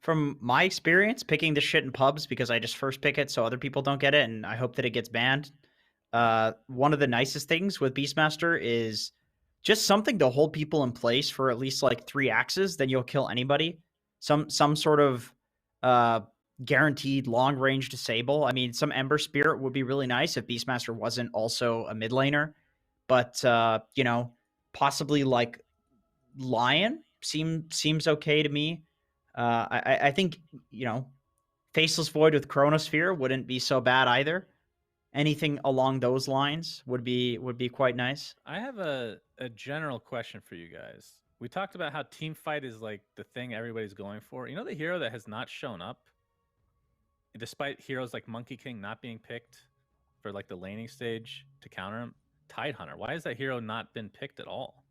From my experience picking this shit in pubs, because I just first pick it so other people don't get it, and I hope that it gets banned. One of the nicest things with Beastmaster is just something to hold people in place for at least like 3 axes, then you'll kill anybody. Some sort of uh, guaranteed long range disable. I mean, some Ember Spirit would be really nice if Beastmaster wasn't also a mid laner, but you know, possibly like Lion seems okay to me. I think, you know, Faceless Void with Chronosphere wouldn't be so bad either. Anything along those lines would be quite nice. I have a general question for you guys. We talked about how team fight is like the thing everybody's going for. You know the hero that has not shown up, despite heroes like Monkey King not being picked for like the laning stage to counter him? Tidehunter. Why has that hero not been picked at all?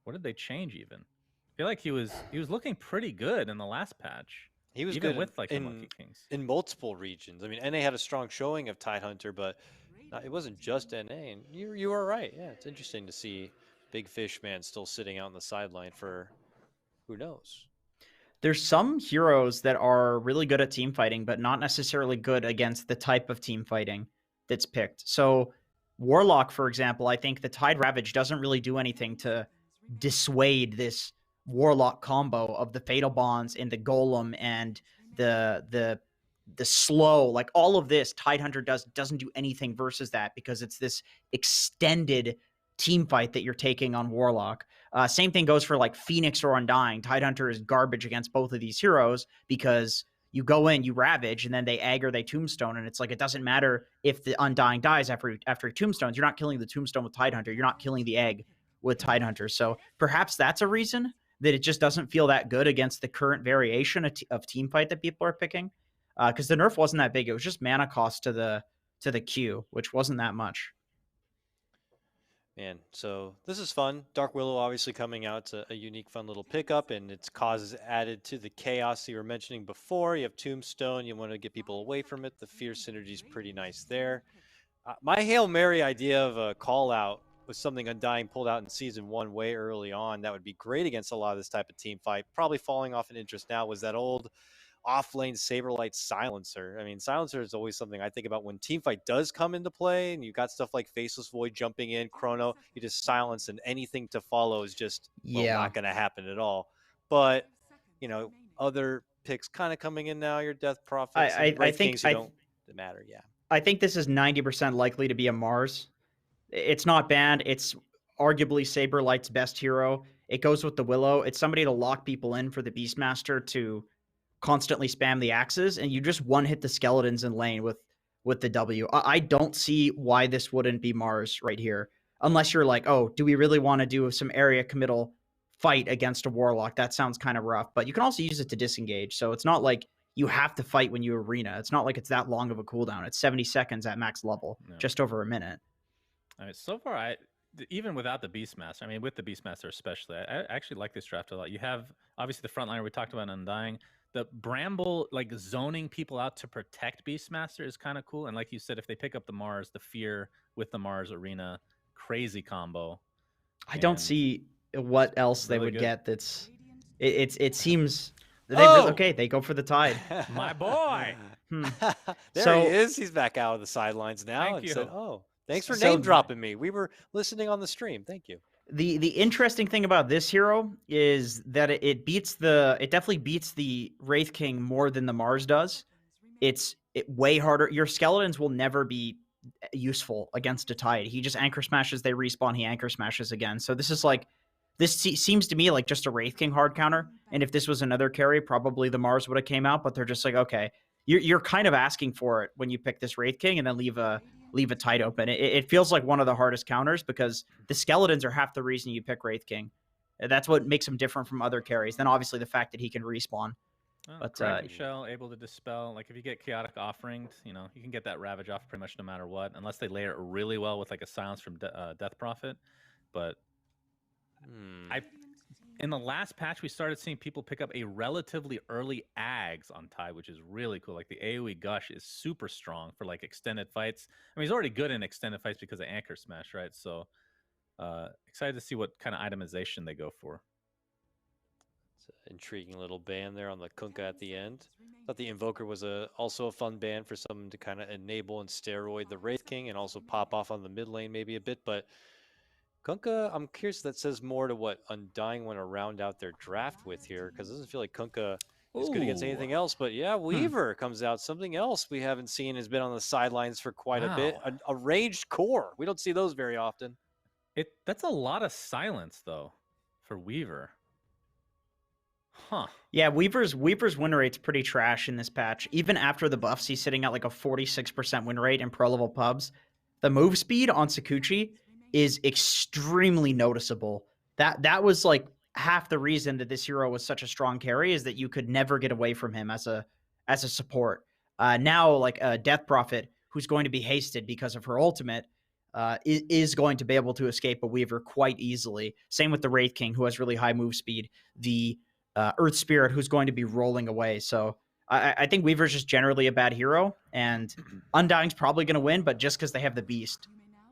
What did they change even? I feel like he was looking pretty good in the last patch. He was even good with like the Monkey Kings. in multiple regions. I mean, NA had a strong showing of Tidehunter, but it wasn't just NA. And you are right. Yeah, it's interesting to see Big Fish Man still sitting out on the sideline for who knows. There's some heroes that are really good at team fighting, but not necessarily good against the type of team fighting that's picked. So Warlock, for example, I think the Tide Ravage doesn't really do anything to dissuade this Warlock combo of the Fatal Bonds and the Golem and the slow, like all of this. Tidehunter doesn't do anything versus that, because it's this extended team fight that you're taking on Warlock. Same thing goes for like Phoenix or Undying. Tidehunter is garbage against both of these heroes, because you go in, you ravage, and then they egg or they tombstone, and it's like it doesn't matter if the Undying dies after tombstones. You're not killing the tombstone with Tidehunter. You're not killing the egg with Tidehunter. So perhaps that's a reason that it just doesn't feel that good against the current variation of team fight that people are picking. Because the nerf wasn't that big. It was just mana cost to the Q, which wasn't that much. Man, so this is fun. Dark Willow obviously coming out. It's a unique, fun little pickup, and its causes added to the chaos you were mentioning before. You have Tombstone. You want to get people away from it. The Fear synergy is pretty nice there. My Hail Mary idea of a call out was something Undying pulled out in Season 1 way early on. That would be great against a lot of this type of team fight. Probably falling off in interest now was that old off-lane Saberlight Silencer. I mean, Silencer is always something I think about when teamfight does come into play, and you've got stuff like Faceless Void jumping in, Chrono, you just silence, and anything to follow is just not going to happen at all. But, you know, other picks kind of coming in now, your Death Prophets, I think Kings who don't matter, yeah. I think this is 90% likely to be a Mars. It's not banned. It's arguably Saberlight's best hero. It goes with the Willow. It's somebody to lock people in for the Beastmaster to constantly spam the axes, and you just one hit the skeletons in lane with the W. I don't see why this wouldn't be Mars right here, unless you're like, oh, do we really want to do some area committal fight against a Warlock? That sounds kind of rough, but you can also use it to disengage, so it's not like you have to fight when you arena. It's not like it's that long of a cooldown. It's 70 seconds at max level, just over a minute. I mean, so far, even without the Beastmaster, I mean, with the Beastmaster especially, I actually like this draft a lot. You have, obviously, the frontliner we talked about, Undying. The Bramble, like, zoning people out to protect Beastmaster is kind of cool. And like you said, if they pick up the Mars, the Fear with the Mars Arena, crazy combo. I don't see what else they would get that's... It seems... They go for the Tide. My boy! There he is. He's back out of the sidelines now. Thank you. Said, thanks for name dropping me. We were listening on the stream. Thank you. The interesting thing about this hero is that it definitely beats the Wraith King more than the Mars does. It's way harder. Your skeletons will never be useful against a Tide. He just anchor smashes, they respawn, he anchor smashes again. So this seems to me like just a Wraith King hard counter. And if this was another carry, probably the Mars would have came out, but they're just like, okay, you're kind of asking for it when you pick this Wraith King and then leave a Tide open. It feels like one of the hardest counters, because the skeletons are half the reason you pick Wraith King. That's what makes him different from other carries. Then obviously the fact that he can respawn. But Shell able to dispel. Like if you get Chaotic Offerings, you can get that Ravage off pretty much no matter what, unless they layer it really well with like a Silence from Death Prophet. But in the last patch, we started seeing people pick up a relatively early Ags on Tide, which is really cool. Like the AoE Gush is super strong for like extended fights. I mean, he's already good in extended fights because of Anchor Smash, right? So excited to see what kind of itemization they go for. Intriguing little ban there on the Kunkka at the end. Thought the Invoker was also a fun ban for someone to kind of enable and steroid the Wraith King and also pop off on the mid lane maybe a bit. But Kunkka, I'm curious, that says more to what Undying want to round out their draft with here, because it doesn't feel like Kunkka is good against anything else. But yeah, Weaver comes out. Something else we haven't seen, has been on the sidelines for quite a bit. A ranged core. We don't see those very often. That's a lot of silence though for Weaver. Huh. Yeah, Weaver's win rate's pretty trash in this patch. Even after the buffs, he's sitting at like a 46% win rate in pro level pubs. The move speed on Sakuchi is extremely noticeable. That was like half the reason that this hero was such a strong carry, is that you could never get away from him as a support. Now, like a Death Prophet, who's going to be hasted because of her ultimate, is going to be able to escape a Weaver quite easily. Same with the Wraith King, who has really high move speed. The Earth Spirit, who's going to be rolling away. So I think Weaver's just generally a bad hero, and Undying's probably going to win, but just because they have the Beast.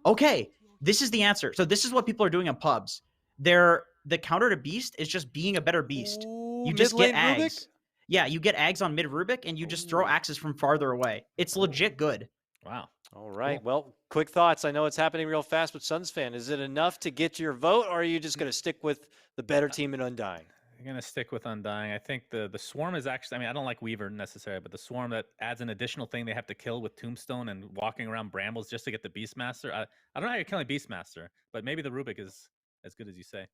Okay, this is the answer. So this is what people are doing in pubs. The counter to Beast is just being a better Beast. Ooh, You just get mid-lane Ags. Yeah, you get Ags on mid Rubik, and you just throw axes from farther away. It's legit good. Wow. All right. Cool. Well, quick thoughts. I know it's happening real fast, but Suns fan, is it enough to get your vote, or are you just going to stick with the better team in Undying? I'm going to stick with Undying. I think the Swarm is actually, I mean, I don't like Weaver necessarily, but the Swarm that adds an additional thing they have to kill with Tombstone and walking around brambles just to get the Beastmaster. I don't know how you're killing Beastmaster, but maybe the Rubik is as good as you say.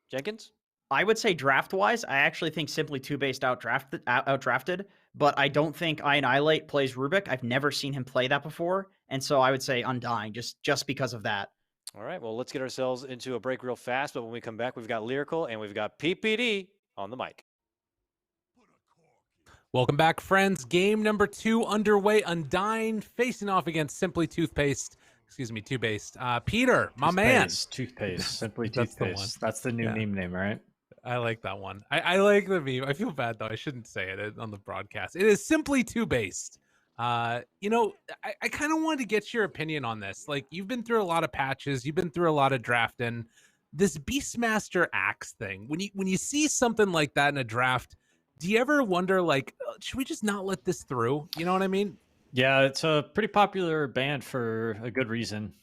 Jenkins? I would say draft-wise, I actually think Simply Two-Based outdrafted, but I don't think Annihilate plays Rubik. I've never seen him play that before, and so I would say Undying, just because of that. All right, well, let's get ourselves into a break real fast, but when we come back, we've got Lyrical and we've got PPD on the mic. Welcome back, friends. Game number 2 underway. Undying facing off against Simply Toothpaste. Excuse me, Two-Based. Peter, my man. Toothpaste. Simply That's the Toothpaste. That's the new meme name, right? I like that one. I like the meme. I feel bad, though. I shouldn't say it on the broadcast. It is Simply Two-Based. You know, I kind of wanted to get your opinion on this. Like, you've been through a lot of patches. You've been through a lot of drafting. This Beastmaster Axe thing, when you see something like that in a draft, do you ever wonder, like, should we just not let this through? You know what I mean? Yeah, it's a pretty popular band for a good reason.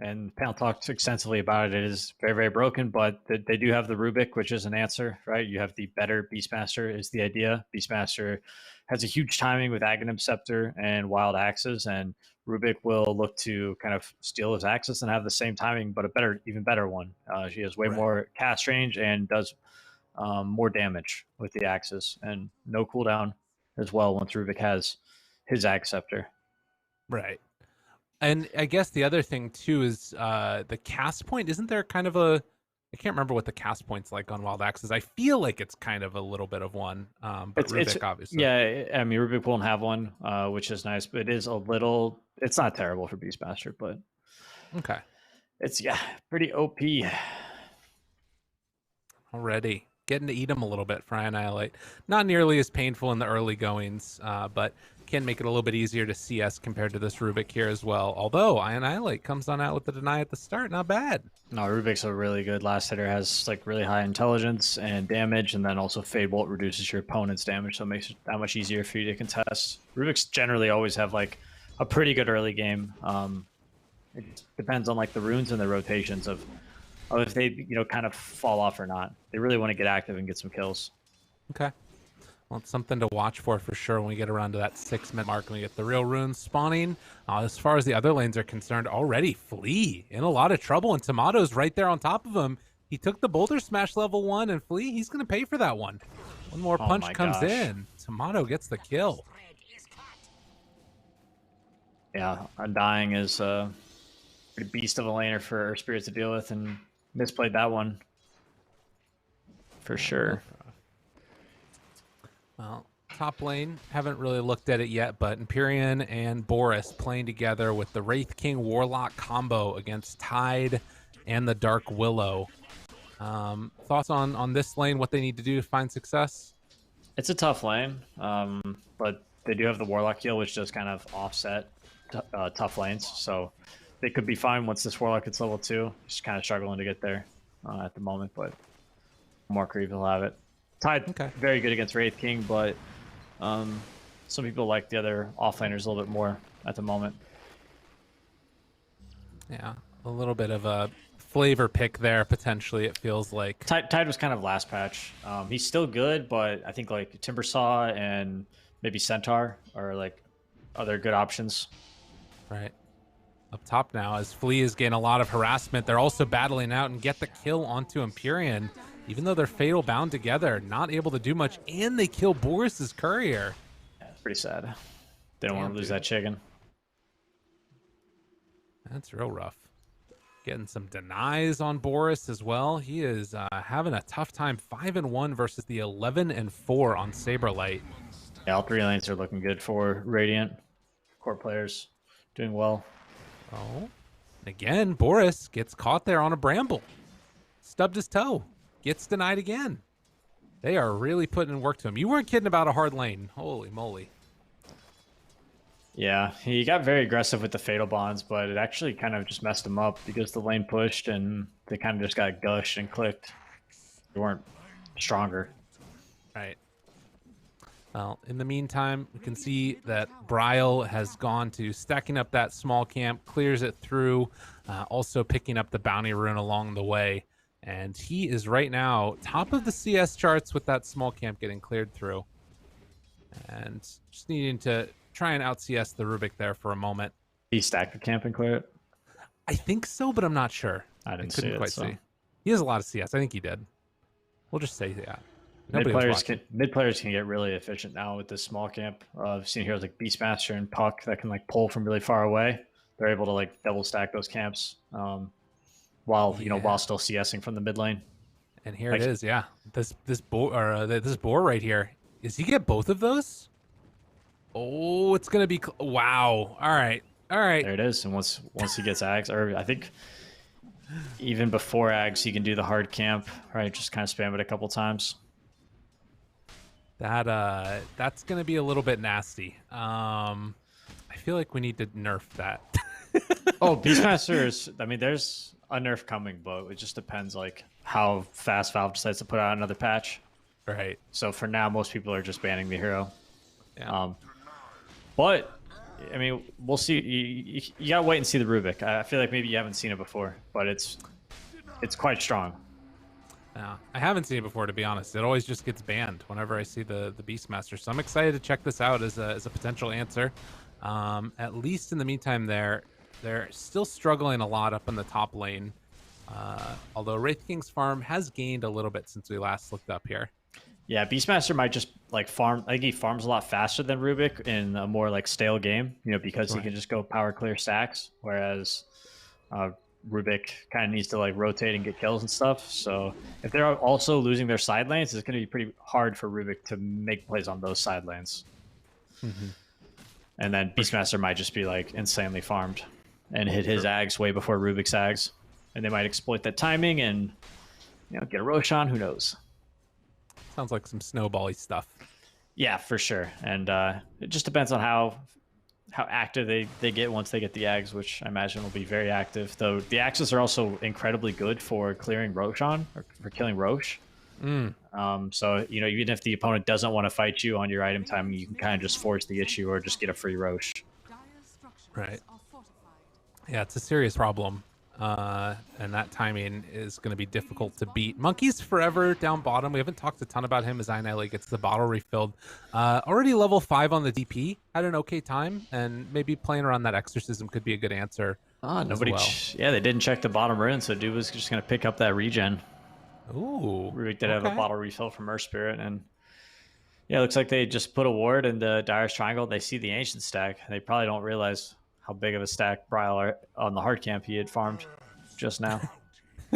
And Panel talks extensively about it. It is very, very broken, but they do have the Rubik, which is an answer, right? You have the better Beastmaster is the idea. Beastmaster has a huge timing with Aghanim Scepter and Wild Axes, and Rubik will look to kind of steal his axes and have the same timing, but even better one. She has way more cast range and does more damage with the axes, and no cooldown as well once Rubik has his Ag Scepter. Right. And I guess the other thing too is the cast point. Isn't there kind of I can't remember what the cast point's like on Wild Axes. I feel like it's kind of a little bit of one, but Rubik obviously. Yeah, I mean Rubik won't have one, which is nice, but it is a little. It's not terrible for Beastmaster, but okay, it's pretty OP. Already getting to eat them a little bit for Annihilate. Not nearly as painful in the early goings, but can make it a little bit easier to CS compared to this Rubik here as well. Although Annihilate comes on out with the deny at the start, not bad. No, Rubik's a really good last hitter. Has like really high intelligence and damage, and then also Fade Bolt reduces your opponent's damage, so it makes it that much easier for you to contest. Rubik's generally always have like a pretty good early game. It depends on like the runes and the rotations of if they kind of fall off or not. They really want to get active and get some kills. Okay. Well, it's something to watch for sure when we get around to that 6-minute mark and we get the real runes spawning. As far as the other lanes are concerned, already Flea in a lot of trouble, and Tomato's right there on top of him. He took the Boulder Smash level 1, and Flea, he's going to pay for that one. One more punch comes in. Tomato gets the kill. Yeah, Undying is a pretty beast of a laner for Earth Spirit to deal with, and misplayed that one for sure. Well, top lane, haven't really looked at it yet, but Empyrean and Boris playing together with the Wraith King Warlock combo against Tide and the Dark Willow. Thoughts on this lane, what they need to do to find success? It's a tough lane, but they do have the Warlock heal, which does kind of offset tough lanes, so they could be fine once this Warlock gets level 2. Just kind of struggling to get there at the moment, but more creep will have it. Tide Okay. very good against Wraith King, but some people like the other offlaners a little bit more at the moment. Yeah, a little bit of a flavor pick there potentially. It feels like. Tide was kind of last patch. He's still good, but I think like Timbersaw and maybe Centaur are like other good options. Right. Up top now, as Fleas gain a lot of harassment, they're also battling out and get the kill onto Empyrean. Even though they're fatal bound together, not able to do much, and they kill Boris's courier. Yeah, it's pretty sad. They don't want to lose dude. that chicken. That's real rough. Getting some denies on Boris as well. He is having a tough time. 5-1 versus the 11-4 on Saberlight. Yeah, all 3 lanes are looking good for Radiant. Core players doing well. Oh, again, Boris gets caught there on a bramble. Stubbed his toe. Gets denied again. They are really putting in work to him. You weren't kidding about a hard lane. Holy moly. Yeah, he got very aggressive with the Fatal Bonds, but it actually kind of just messed him up because the lane pushed and they kind of just got gushed and clicked. They weren't stronger. Right. Well, in the meantime, we can see that Bryle has gone to stacking up that small camp, clears it through, also picking up the bounty rune along the way. And he is right now top of the CS charts with that small camp getting cleared through. And just needing to try and out-CS the Rubik there for a moment. He stacked the camp and cleared it? I think so, but I'm not sure. I didn't couldn't see it, quite so. see. He has a lot of CS. I think he did. We'll just say that. Mid Nobody was players watching. can get really efficient now with this small camp. I've seen heroes like Beastmaster and Puck that can like pull from really far away. They're able to like double stack those camps while while still CSing from the mid lane. And here it is, yeah. This boar right here. Does he get both of those? Oh, it's gonna be wow. All right. There it is. And once he gets Ags, or I think even before Ags, he can do the hard camp. Right, just kind of spam it a couple times. That's gonna be a little bit nasty. I feel like we need to nerf that. Oh, Beastmaster is. I mean, there's a nerf coming, but it just depends like how fast Valve decides to put out another patch. Right. So for now, most people are just banning the hero. Yeah. But I mean, we'll see. You gotta wait and see the Rubik. I feel like maybe you haven't seen it before, but it's quite strong. Yeah, I haven't seen it before, to be honest. It always just gets banned whenever I see the Beastmaster. So I'm excited to check this out as a potential answer. At least in the meantime, they're still struggling a lot up in the top lane. Although Wraith King's farm has gained a little bit since we last looked up here. Yeah, Beastmaster might just like farm. I think he farms a lot faster than Rubik in a more like stale game, because he can just go power clear stacks, whereas Rubik kind of needs to like rotate and get kills and stuff. So if they're also losing their side lanes, it's going to be pretty hard for Rubik to make plays on those side lanes. Mm-hmm. And then Beastmaster might just be like insanely farmed and hit his Ags way before Rubik's Ags. And they might exploit that timing and get a Roshan, who knows. Sounds like some snowbally stuff. Yeah, for sure. And it just depends on how active they get once they get the Ags, which I imagine will be very active. Though the Axes are also incredibly good for clearing Roshan, or for killing Rosh. So, even if the opponent doesn't want to fight you on your item timing, you can kind of just force the issue or just get a free Rosh. Right. Yeah, it's a serious problem. And that timing is going to be difficult to beat. Monkey's forever down bottom. We haven't talked a ton about him as Inelli gets the bottle refilled. Already level 5 on the DP. Had an okay time, and maybe playing around that exorcism could be a good answer. Nobody. They didn't check the bottom rune, so dude was just going to pick up that regen. Ooh. Rubik did have a bottle refill from Earth Spirit, and yeah, it looks like they just put a ward in the Dire's Triangle. They see the Ancient stack. They probably don't realize how big of a stack Bryle on the hard camp he had farmed just now.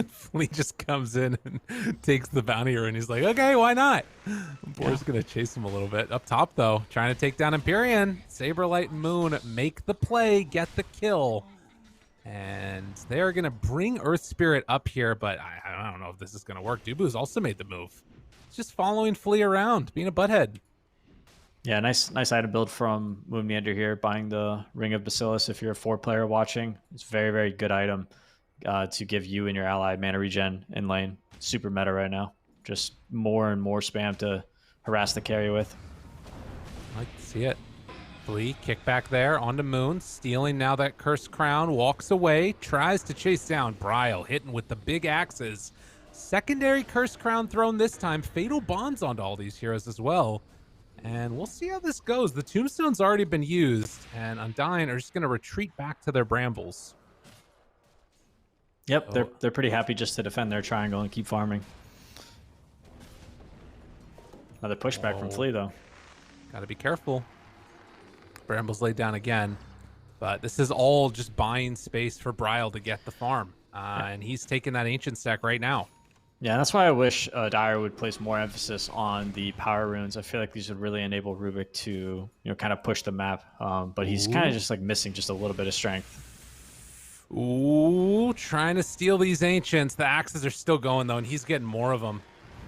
Flea just comes in and takes the bounty rune. He's like, okay, why not? Boar's going to chase him a little bit. Up top, though, trying to take down Empyrean. Saberlight and Moon make the play, get the kill. And they're going to bring Earth Spirit up here, but I don't know if this is going to work. Dubu's also made the move. It's just following Flea around, being a butthead. Yeah, nice item build from Moon Meander here, buying the Ring of Bacillus if you're a 4-player watching. It's a very, very good item to give you and your ally mana regen in lane. Super meta right now. just more and more spam to harass the carry with. I like to see it. Flea, kick back there onto Moon, stealing now that Cursed Crown, walks away, tries to chase down Bryle, hitting with the big axes. Secondary Cursed Crown thrown this time, Fatal Bonds onto all these heroes as well. And we'll see how this goes. The Tombstone's already been used, and Undying are just going to retreat back to their brambles. Yep, they're pretty happy just to defend their triangle and keep farming. Another pushback from Flea, though. Got to be careful. Brambles laid down again, but this is all just buying space for Bryle to get the farm, and he's taking that Ancient stack right now. Yeah, that's why I wish Dire would place more emphasis on the power runes. I feel like these would really enable Rubik to, kind of push the map, but he's kind of just like missing just a little bit of strength. Ooh, trying to steal these Ancients. The axes are still going, though, and he's getting more of them.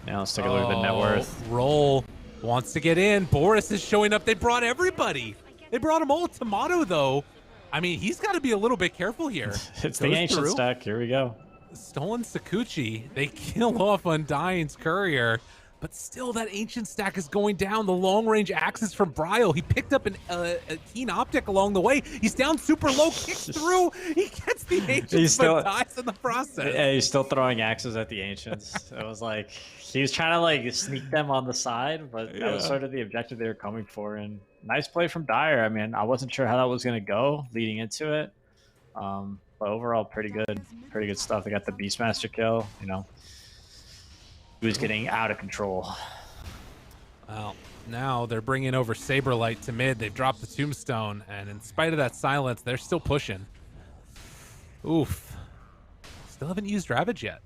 Now let's take a look at the net worth. Roll wants to get in. Boris is showing up. They brought everybody. They brought them all. Tomato, though, I mean, he's got to be a little bit careful here. It's the Ancient stack. Here we go. Stolen Sakuchi. They kill off Undying's courier, but still that Ancient stack is going down. The long-range axes from Bryle. He picked up a keen optic along the way. He's down super low, kicks through. He gets the Ancients, but dies in the process. Yeah, he's still throwing axes at the Ancients. It was like he was trying to like sneak them on the side, but that was sort of the objective they were coming for. And nice play from Dire. I mean, I wasn't sure how that was going to go leading into it. But overall, pretty good stuff. They got the Beastmaster kill, He was getting out of control. Well, now they're bringing over Saberlight to mid. They've dropped the Tombstone, and in spite of that silence, they're still pushing. Oof. Still haven't used Ravage yet.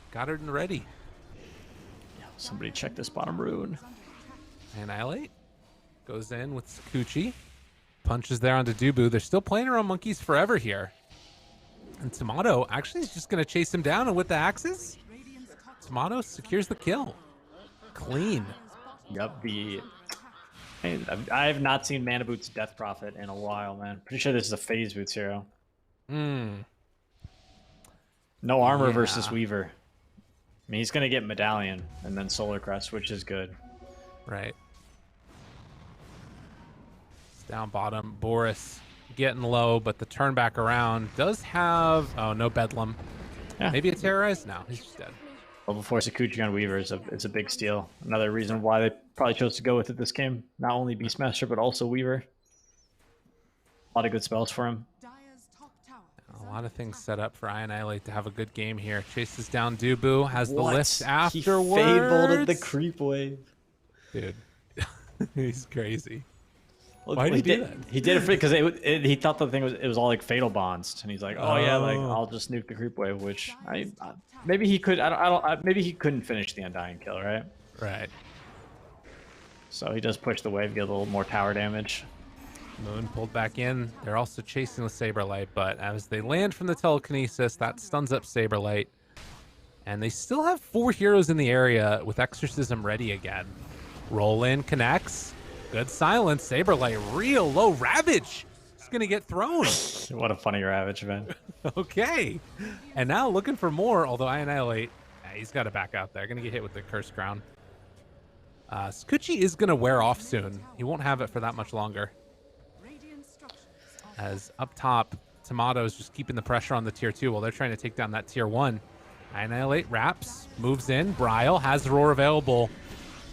Got it and ready. Somebody check this bottom rune. Annihilate. Goes in with Sakuchi. Punches there onto Dubu. They're still playing around monkeys forever here. And Tomato actually is just going to chase him down, and with the axes, Tomato secures the kill. Clean. Yep, I have not seen Mana Boots Death Prophet in a while, man. Pretty sure this is a Phase Boots hero. No armor versus Weaver. I mean, he's going to get Medallion and then Solar Crest, which is good. Right. It's down bottom. Boris getting low, but the turn back around does have... Oh, no Bedlam. Yeah. Maybe a Terrorize? No, he's just dead. Level 4 Sakuchi on Weaver is a big steal. Another reason why they probably chose to go with it this game. Not only Beastmaster, but also Weaver. A lot of good spells for him. A lot of things set up for Annihilate to have a good game here. Chases down Dubu, has the lift afterwards. He fade-bolted the creep wave. Dude, he's crazy. Well, why did he do that? He did it because he thought the thing was all like fatal bonds, and he's like, oh yeah, like I'll just nuke the creep wave, which maybe he could. Maybe he couldn't finish the Undying kill, right? Right. So he does push the wave, get a little more tower damage. Moon pulled back in. They're also chasing with Saberlight, but as they land from the telekinesis, that stuns up Saberlight. And they still have 4 heroes in the area with Exorcism ready again. Roll in, connects. Good silence. Saberlight real low. Ravage is going to get thrown. What a funny Ravage, man. Okay. And now looking for more, although Annihilate, he's got to back out there. Going to get hit with the Cursed Crown. Sakuchi is going to wear off soon. He won't have it for that much longer. As up top, Tomato is just keeping the pressure on the tier 2 while they're trying to take down that tier 1. Annihilate wraps, moves in. Bryle has the roar available.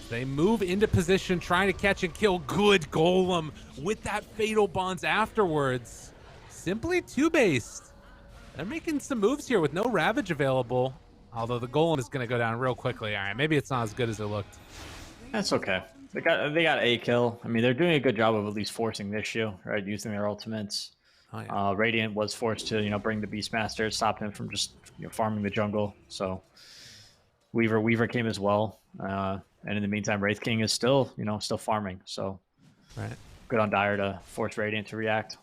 They move into position, trying to catch and kill. Good Golem with that Fatal Bonds afterwards. Simply 2-based. They're making some moves here with no Ravage available. Although the Golem is going to go down real quickly. All right, maybe it's not as good as it looked. That's okay. They got a kill. I mean, they're doing a good job of at least forcing the issue, right? Using their ultimates. Oh, yeah. Radiant was forced to, bring the Beastmaster, stop him from just farming the jungle. So Weaver came as well. And in the meantime, Wraith King is still, still farming. So good on Dire to force Radiant to react.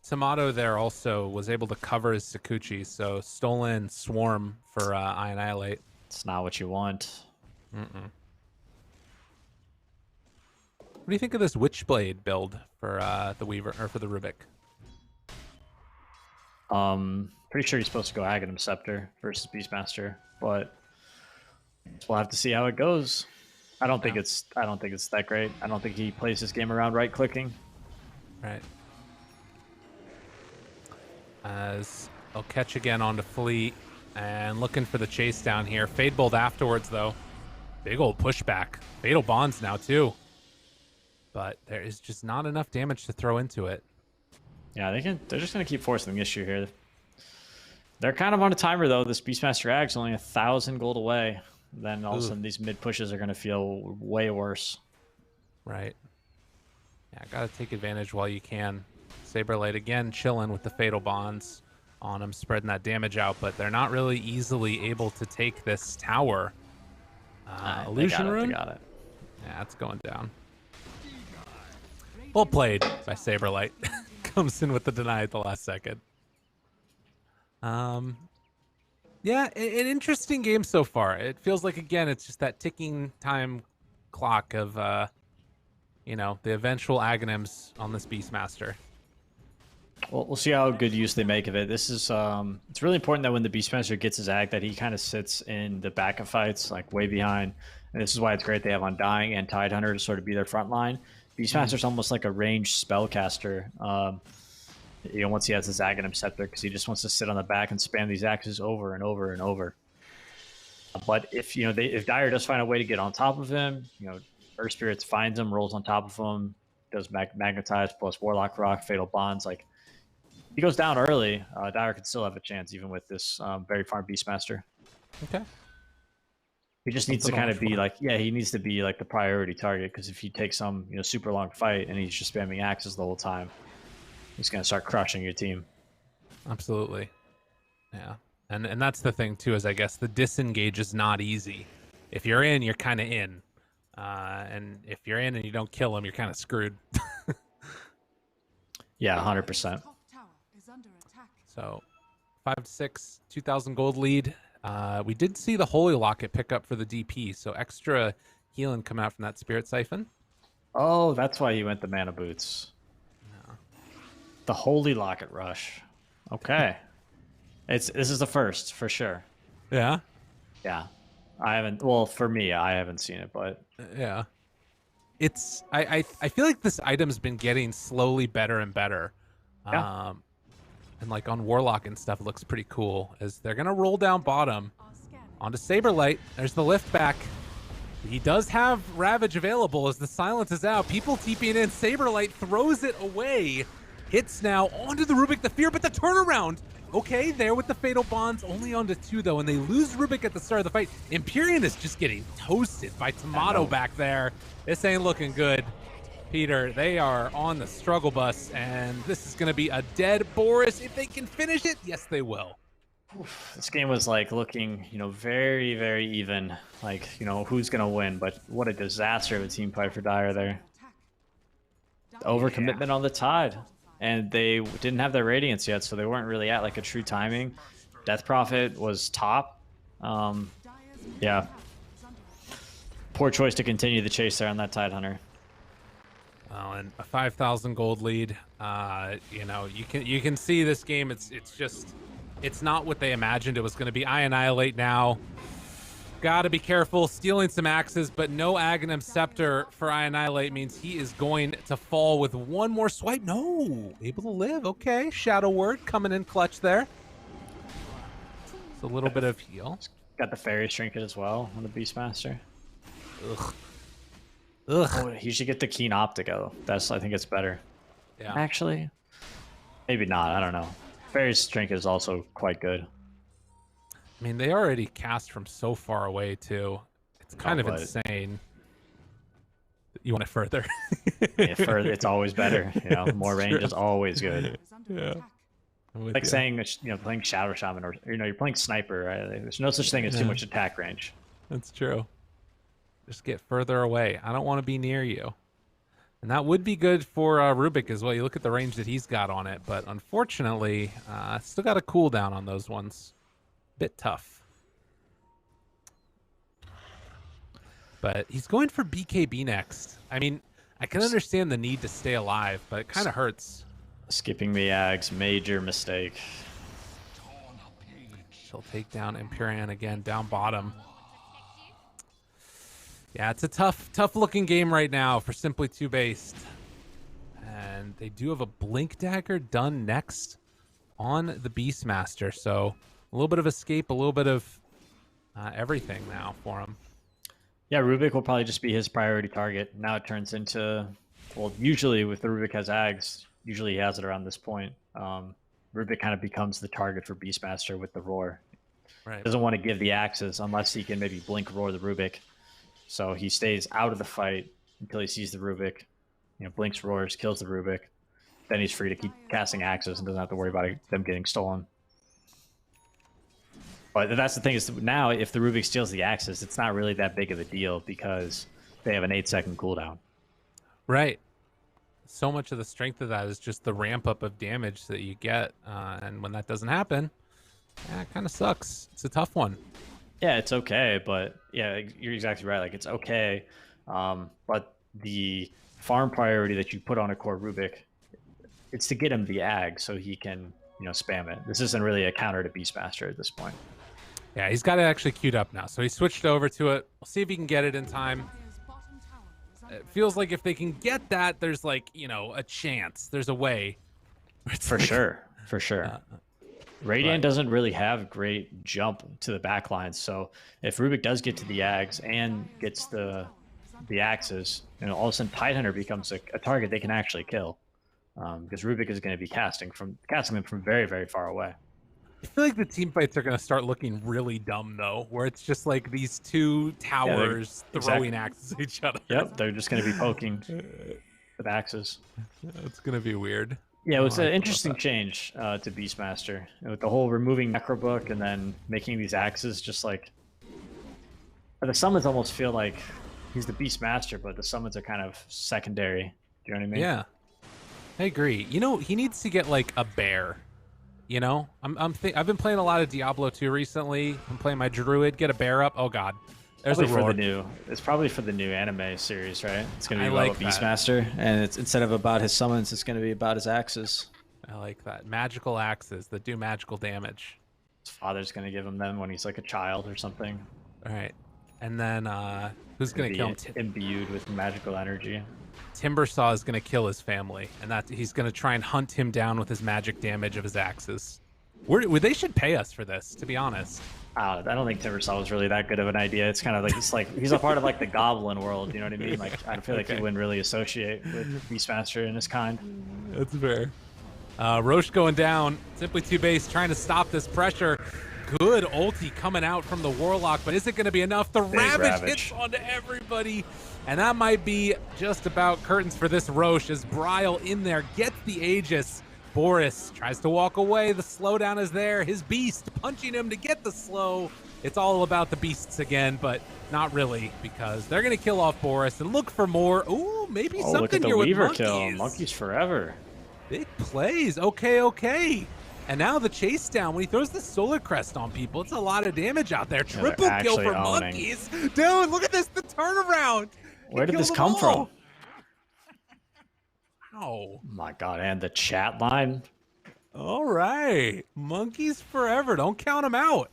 Tomato there also was able to cover his Sakuchi, so stolen Swarm for Annihilate. It's not what you want. What do you think of this Witchblade build for the Weaver or for the Rubik? Pretty sure he's supposed to go Aghanim Scepter versus Beastmaster, but we'll have to see how it goes. I don't think it's that great. I don't think he plays this game around right clicking. Right. As they'll catch again onto Fleet and looking for the chase down here. Fade Bolt afterwards though. Big old pushback. Fatal Bonds now too. But there is just not enough damage to throw into it. Yeah, they're just gonna keep forcing the issue here. They're kind of on a timer though. This Beastmaster Ag's only 1,000 gold away. Then all of a sudden these mid pushes are gonna feel way worse. Right. Yeah, gotta take advantage while you can. Saberlight again chilling with the Fatal Bonds on him, spreading that damage out, but they're not really easily able to take this tower. Illusion Rune? They got it. Yeah, it's going down. Well played by Saberlight. Comes in with the deny at the last second. Yeah, an interesting game so far. It feels like, again, it's just that ticking time clock of, you know, the eventual Aghanims on this Beastmaster. Well, we'll see how good use they make of it. This is it's really important that when the Beastmaster gets his ag that he kind of sits in the back of fights, like way behind. And this is why it's great they have Undying and Tidehunter to sort of be their front line. Beastmaster's almost like a ranged spellcaster. You know, once he has his Aghanim Scepter, because he just wants to sit on the back and spam these axes over and over and over. But if if Dire does find a way to get on top of him, Earth Spirits finds him, rolls on top of him, does Magnetize plus Warlock Rock, Fatal Bonds, like he goes down early, Dire could still have a chance even with this very farm Beastmaster. Okay. He just needs to kind of be like, he needs to be like the priority target, because if you take some super long fight and he's just spamming axes the whole time, he's going to start crushing your team. Absolutely. Yeah. And that's the thing too, is I guess the disengage is not easy. If you're in, you're kind of in. And if you're in and you don't kill him, you're kind of screwed. Yeah, 100%. So 5-6, 2,000 gold lead. We did see the Holy Locket pick up for the DP, so extra healing come out from that Spirit Siphon. Oh, that's why he went the Mana Boots. No. The Holy Locket rush. Okay. This is the first, for sure. Yeah? Yeah. I haven't, well, for me, I haven't seen it, but... Yeah. It's, I feel like this item's been getting slowly better and better. Yeah. And like on Warlock and stuff, it looks pretty cool. As they're going to roll down bottom onto Saberlight. There's the lift back. He does have Ravage available as the silence is out. People TPing in. Saberlight throws it away. Hits now onto the Rubik, the Fear, but the turnaround. Okay, there with the Fatal Bonds. Only onto 2, though, and they lose Rubik at the start of the fight. Empyrean is just getting toasted by Tomato back there. This ain't looking good. Peter, they are on the struggle bus, and this is going to be a dead Boris. If they can finish it, yes, they will. This game was like looking, very, very even. Like, who's going to win, but what a disaster of a team fight for Dire there. Overcommitment on the Tide, and they didn't have their Radiance yet, so they weren't really at like a true timing. Death Prophet was top. Yeah. Poor choice to continue the chase there on that Tidehunter. Oh, and a 5,000 gold lead. You can see this game. It's not what they imagined it was going to be. I Annihilate now. Got to be careful. Stealing some axes, but no Aghanim Scepter for I Annihilate means he is going to fall with one more swipe. No, able to live. Okay, Shadow Word coming in clutch there. It's a little bit of heal. Got the Fairy Trinket as well on the Beastmaster. Ugh. Oh, he should get the Keen Optico. I think it's better. Yeah. Actually, maybe not. I don't know. Fairy's Trinket is also quite good. I mean, they already cast from so far away, too. It's kind of insane. You want it further? Yeah, further, it's always better. More range is always good. Yeah. Like saying, playing Shadow Shaman or, you're playing Sniper, right? There's no such thing as too much attack range. That's true. Just get further away. I don't want to be near you. And that would be good for Rubik as well. You look at the range that he's got on it, but unfortunately, still got a cooldown on those ones. Bit tough. But he's going for BKB next. I mean, I can understand the need to stay alive, but it kind of hurts. Skipping the Ags, major mistake. She'll take down Empyrean again, down bottom. Yeah, it's a tough looking game right now for Simply TOOBASED. And they do have a Blink Dagger done next on the Beastmaster. So a little bit of escape, a little bit of everything now for him. Yeah, Rubik will probably just be his priority target. Now it turns into, well, usually with the Rubik has Ags, usually he has it around this point. Rubik kind of becomes the target for Beastmaster with the Roar. Right. Doesn't want to give the axes unless he can maybe blink Roar the Rubik. So he stays out of the fight until he sees the Rubik. You know, blinks, roars, kills the Rubik. Then he's free to keep casting axes and doesn't have to worry about them getting stolen. But that's the thing is now if the Rubik steals the axes, it's not really that big of a deal because they have an 8-second cooldown. Right. So much of the strength of that is just the ramp up of damage that you get. And when that doesn't happen, it kind of sucks. It's a tough one. Yeah, it's okay, but yeah, you're exactly right. Like, it's okay, but the farm priority that you put on a core Rubik, it's to get him the Ag so he can, you know, spam it. This isn't really a counter to Beastmaster at this point. Yeah, he's got it actually queued up now, so he switched over to it. We'll see if he can get it in time. It feels like if they can get that, there's like, you know, a chance. There's a way. For sure. Radiant doesn't really have great jump to the backline, so if Rubik does get to the Ags and gets the axes, you know, all of a sudden Tidehunter becomes a target they can actually kill, because Rubik is going to be casting them from very, very far away. I feel like the team fights are going to start looking really dumb though, where it's just like these two towers throwing axes at each other. Yep, they're just going to be poking with axes. It's going to be weird. Yeah, it was an interesting change to Beastmaster with the whole removing Necrobook and then making these axes just like the summons almost feel like he's the Beastmaster, but the summons are kind of secondary. Do you know what I mean? Yeah, I agree. You know, he needs to get like a bear. You know, I've been playing a lot of Diablo 2 recently. I'm playing my Druid. Get a bear up. Oh God. There's It's probably for the new anime series, right? It's going to be about Beastmaster, and it's instead of about his summons, it's going to be about his axes. I like that. Magical axes that do magical damage. His father's going to give him them when he's like a child or something. All right. And then who's going to kill him? Imbued with magical energy. Timbersaw is going to kill his family, and he's going to try and hunt him down with his magic damage of his axes. They should pay us for this, to be honest. I don't think Timbersaw was really that good of an idea. It's kind of like he's a part of like the Goblin world. You know what I mean? Like I feel like he wouldn't really associate with Beastmaster and his kind. That's fair. Roche going down. Simply TOOBASED trying to stop this pressure. Good ulti coming out from the Warlock, but is it going to be enough? The Ravage hits onto everybody, and that might be just about curtains for this Roche as Bryle in there gets the Aegis. Boris tries to walk away. The slowdown is there. His beast punching him to get the slow. It's all about the beasts again, but not really, because they're going to kill off Boris and look for more. Ooh, maybe something look at the here Weaver with kill. Monkeys forever. Big plays. Okay. And now the chase down when he throws the Solar Crest on people. It's a lot of damage out there. Triple kill for Monkeys. Dude, look at this. The turnaround. Where did this come from? Oh my God, and the chat line. All right. Monkeys forever. Don't count them out.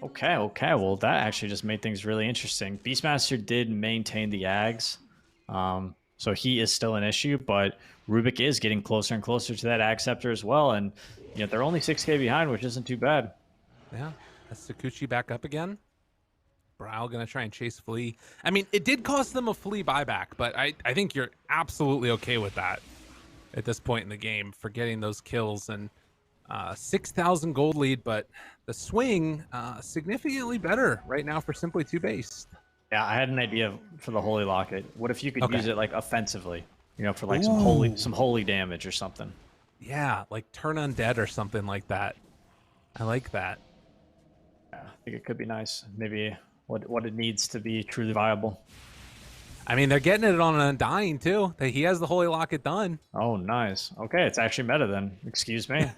Okay. Well, that actually just made things really interesting. Beastmaster did maintain the Ags. So he is still an issue, but Rubik is getting closer and closer to that Ag Scepter as well. And you know, they're only 6k behind, which isn't too bad. Yeah. That's Sakuchi back up again. Bryle gonna try and chase Flea. I mean, it did cost them a Flea buyback, but I think you're absolutely okay with that at this point in the game for getting those kills. And 6,000 gold lead, but the swing significantly better right now for Simply TOOBASED. Yeah, I had an idea for the Holy Locket. What if you could use it like offensively? You know, for like some holy damage or something. Yeah, like turn undead or something like that. I like that. Yeah, I think it could be nice. Maybe what it needs to be truly viable. I mean, they're getting it on an Undying too. He has the Holy Locket done. Oh, nice. Okay, it's actually meta then. Excuse me.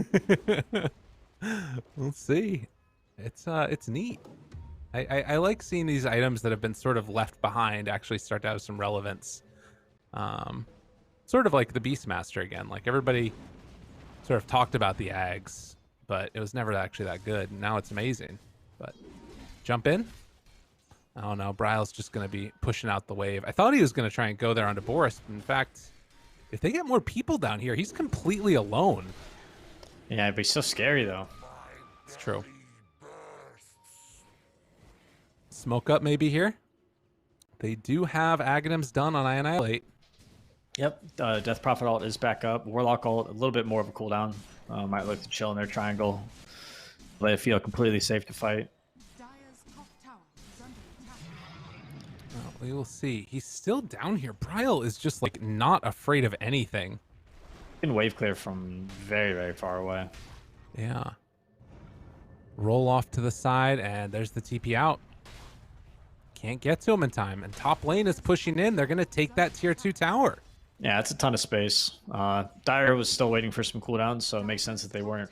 We'll see. It's neat. I like seeing these items that have been sort of left behind actually start to have some relevance. Sort of like the Beastmaster again. Like everybody sort of talked about the Ags, but it was never actually that good. Now it's amazing. But jump in. Oh no, Bryle's just going to be pushing out the wave. I thought he was going to try and go there onto Boris. In fact, if they get more people down here, he's completely alone. Yeah, it'd be so scary though. It's true. Smoke up maybe here. They do have Aghanims done on Annihilate. Yep, Death Prophet ult is back up. Warlock ult, a little bit more of a cooldown. Might look to chill in their triangle. They feel completely safe to fight. Well, we will see. He's still down here. Bryle is just like not afraid of anything. You can wave clear from very, very far away. Yeah. Roll off to the side, and there's the TP out. Can't get to him in time, and top lane is pushing in. They're going to take that tier 2 tower. Yeah, it's a ton of space. Dire was still waiting for some cooldowns, so it makes sense that they weren't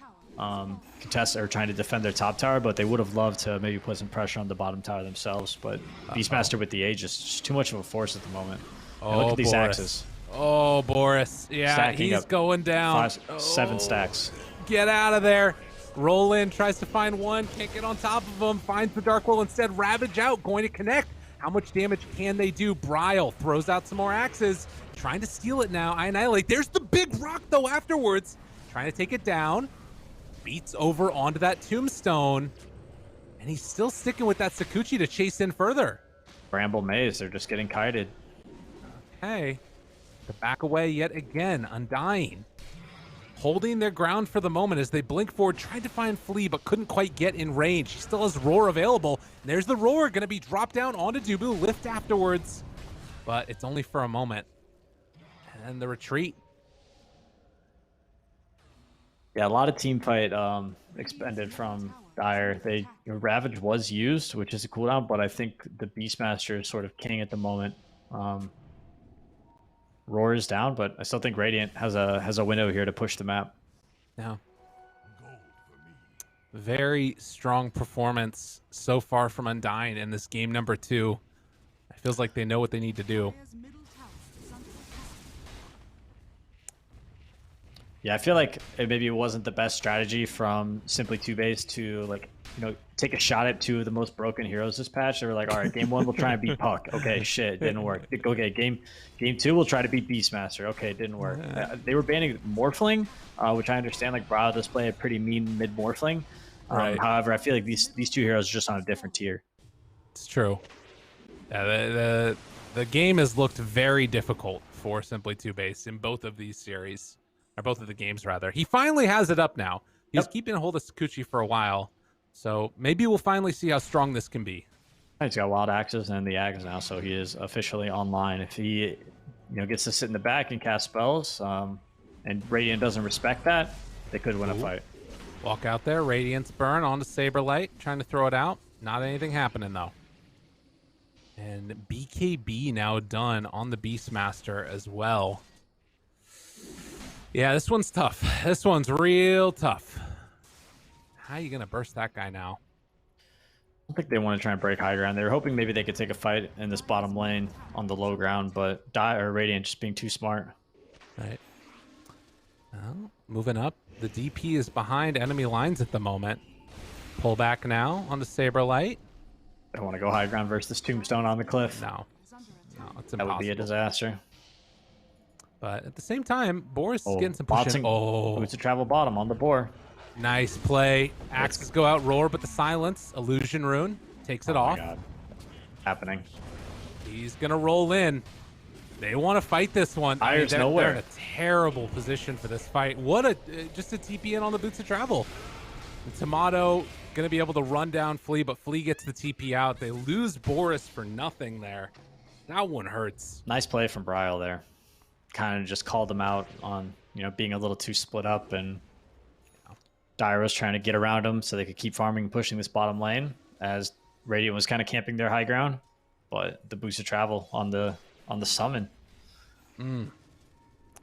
contesting or trying to defend their top tower, but they would have loved to maybe put some pressure on the bottom tower themselves. But Beastmaster with the age is just too much of a force at the moment. And look at these Boris. axes. Oh, Boris. Yeah, Stacking he's up going down. 7 stacks. Get out of there. Roll in, tries to find one, can't get on top of him, finds the Dark Will instead. Ravage out, going to connect. How much damage can they do? Bryle throws out some more axes, trying to steal it now. I Annihilate. There's the big rock, though, afterwards. Trying to take it down. Beats over onto that tombstone. And he's still sticking with that Sakuchi to chase in further. Bramble Maze, they're just getting kited. Okay. The back away yet again. Undying. Holding their ground for the moment as they blink forward, tried to find Flea, but couldn't quite get in range. He still has Roar available. And there's the Roar, going to be dropped down onto Dubu, lift afterwards. But it's only for a moment. And the retreat. Yeah, a lot of team fight expended from Dire. Ravage was used, which is a cooldown, but I think the Beastmaster is sort of king at the moment. Roar is down, but I still think Radiant has a window here to push the map. Now, very strong performance so far from Undying in this game number 2. It feels like they know what they need to do. Yeah, I feel like maybe it wasn't the best strategy from simply TOOBASED to take a shot at 2 of the most broken heroes this patch. They were like, all right, game 1 we'll try and beat Puck. Okay, shit, didn't work. Okay, game 2 we'll try to beat Beastmaster. Okay, it didn't work. They were banning Morphling, which I understand. Like Bryle does play a pretty mean mid Morphling. Right. However, I feel like these 2 heroes are just on a different tier. It's true. Yeah, the game has looked very difficult for Simply TOOBASED in both of these series. Or both of the games, rather. He finally has it up now. He's keeping a hold of Sakuchi for a while. So maybe we'll finally see how strong this can be. He's got wild axes and the Ags now, so he is officially online. If he gets to sit in the back and cast spells, and Radiant doesn't respect that, they could win a fight. Walk out there, Radiance Burn onto Saberlight, trying to throw it out. Not anything happening, though. And BKB now done on the Beastmaster as well. Yeah, this one's tough. This one's real tough. How are you going to burst that guy now? I don't think they want to try and break high ground. They were hoping maybe they could take a fight in this bottom lane on the low ground, but Radiant just being too smart. Right. Well, moving up. The DP is behind enemy lines at the moment. Pull back now on the Saberlight. They want to go high ground versus this tombstone on the cliff. No. No, it's impossible. That would be a disaster. But at the same time, Boris is getting some pushing. Boots of travel bottom on the boar. Nice play. Axes go out, Roar, but the silence. Illusion Rune takes it off. My God. Happening. He's going to roll in. They want to fight this one. Dire's nowhere. They're in a terrible position for this fight. What just a TP in on the Boots of Travel. The Tomato going to be able to run down Flea, but Flea gets the TP out. They lose Boris for nothing there. That one hurts. Nice play from Bryle there. Kind of just called them out on being a little too split up, and Dire was trying to get around them so they could keep farming and pushing this bottom lane as Radiant was kind of camping their high ground, but the boost of travel on the summon. And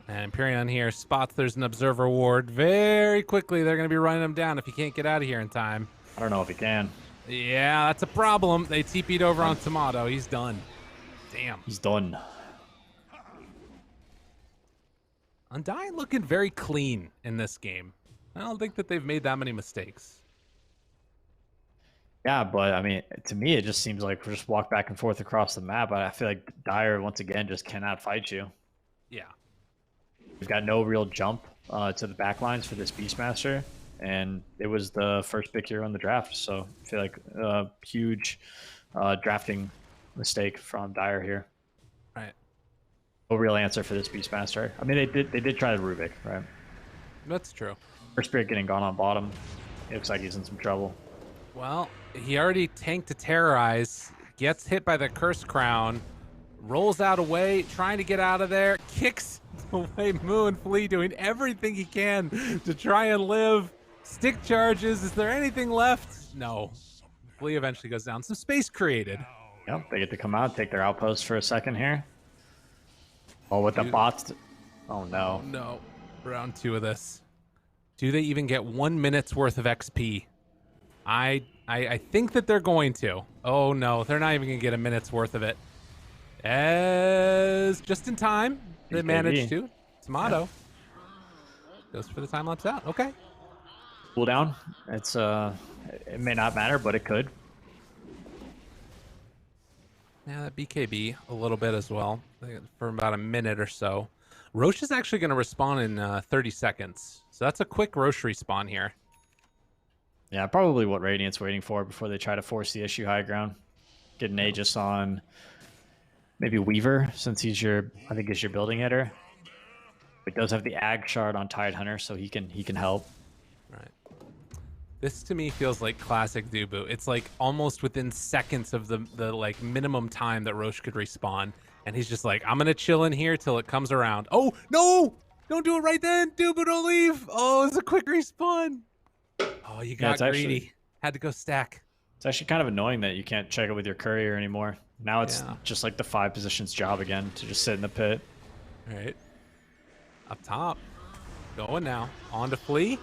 Empyrean here spots there's an observer ward. Very quickly they're going to be running him down if he can't get out of here in time. I don't know if he can. Yeah, that's a problem. They TP'd over on Tomato. He's done. Damn. He's done. Undying looking very clean in this game. I don't think that they've made that many mistakes. Yeah, but I mean, to me, it just seems like we just walk back and forth across the map. I feel like Dire once again just cannot fight you. Yeah. We've got no real jump to the backlines for this Beastmaster, and it was the first big hero in the draft. So I feel like a huge drafting mistake from Dire here. Right. No real answer for this Beastmaster. I mean, they did try the Rubik, right? That's true. First Spirit getting gone on bottom. It looks like he's in some trouble. Well, he already tanked to Terrorize, gets hit by the Curse Crown, rolls out away, trying to get out of there, kicks away Moo and Flea, doing everything he can to try and live. Stick charges. Is there anything left? No. Flea eventually goes down. Some space created. Yep, they get to come out, take their outpost for a second here. Oh, with the bots. Oh, no. No. Round 2 of this. Do they even get 1 minute's worth of XP? I think that they're going to. Oh, no. They're not even going to get a minute's worth of it. As just in time, they managed to. Tomato goes for the time lapse out. Okay. Cooldown. It's it may not matter, but it could. Yeah, that BKB a little bit as well for about a minute or so. Roche is actually going to respawn in 30 seconds. So that's a quick Roche respawn here. Yeah, probably what Radiant's waiting for before they try to force the issue high ground. Get an Aegis on maybe Weaver, since he's I think he's your building hitter. It does have the Ag shard on Tide Hunter, so he can help. Right. This to me feels like classic Dubu. It's like almost within seconds of the like minimum time that Roche could respawn. And he's just like, I'm going to chill in here till it comes around. Oh, no! Don't do it right then! Dubu, don't leave! Oh, it's a quick respawn! Oh, you got greedy. Actually, had to go stack. It's actually kind of annoying that you can't check it with your courier anymore. Now it's just like the 5 positions job again to just sit in the pit. All right. Up top. Going now. On to Flea.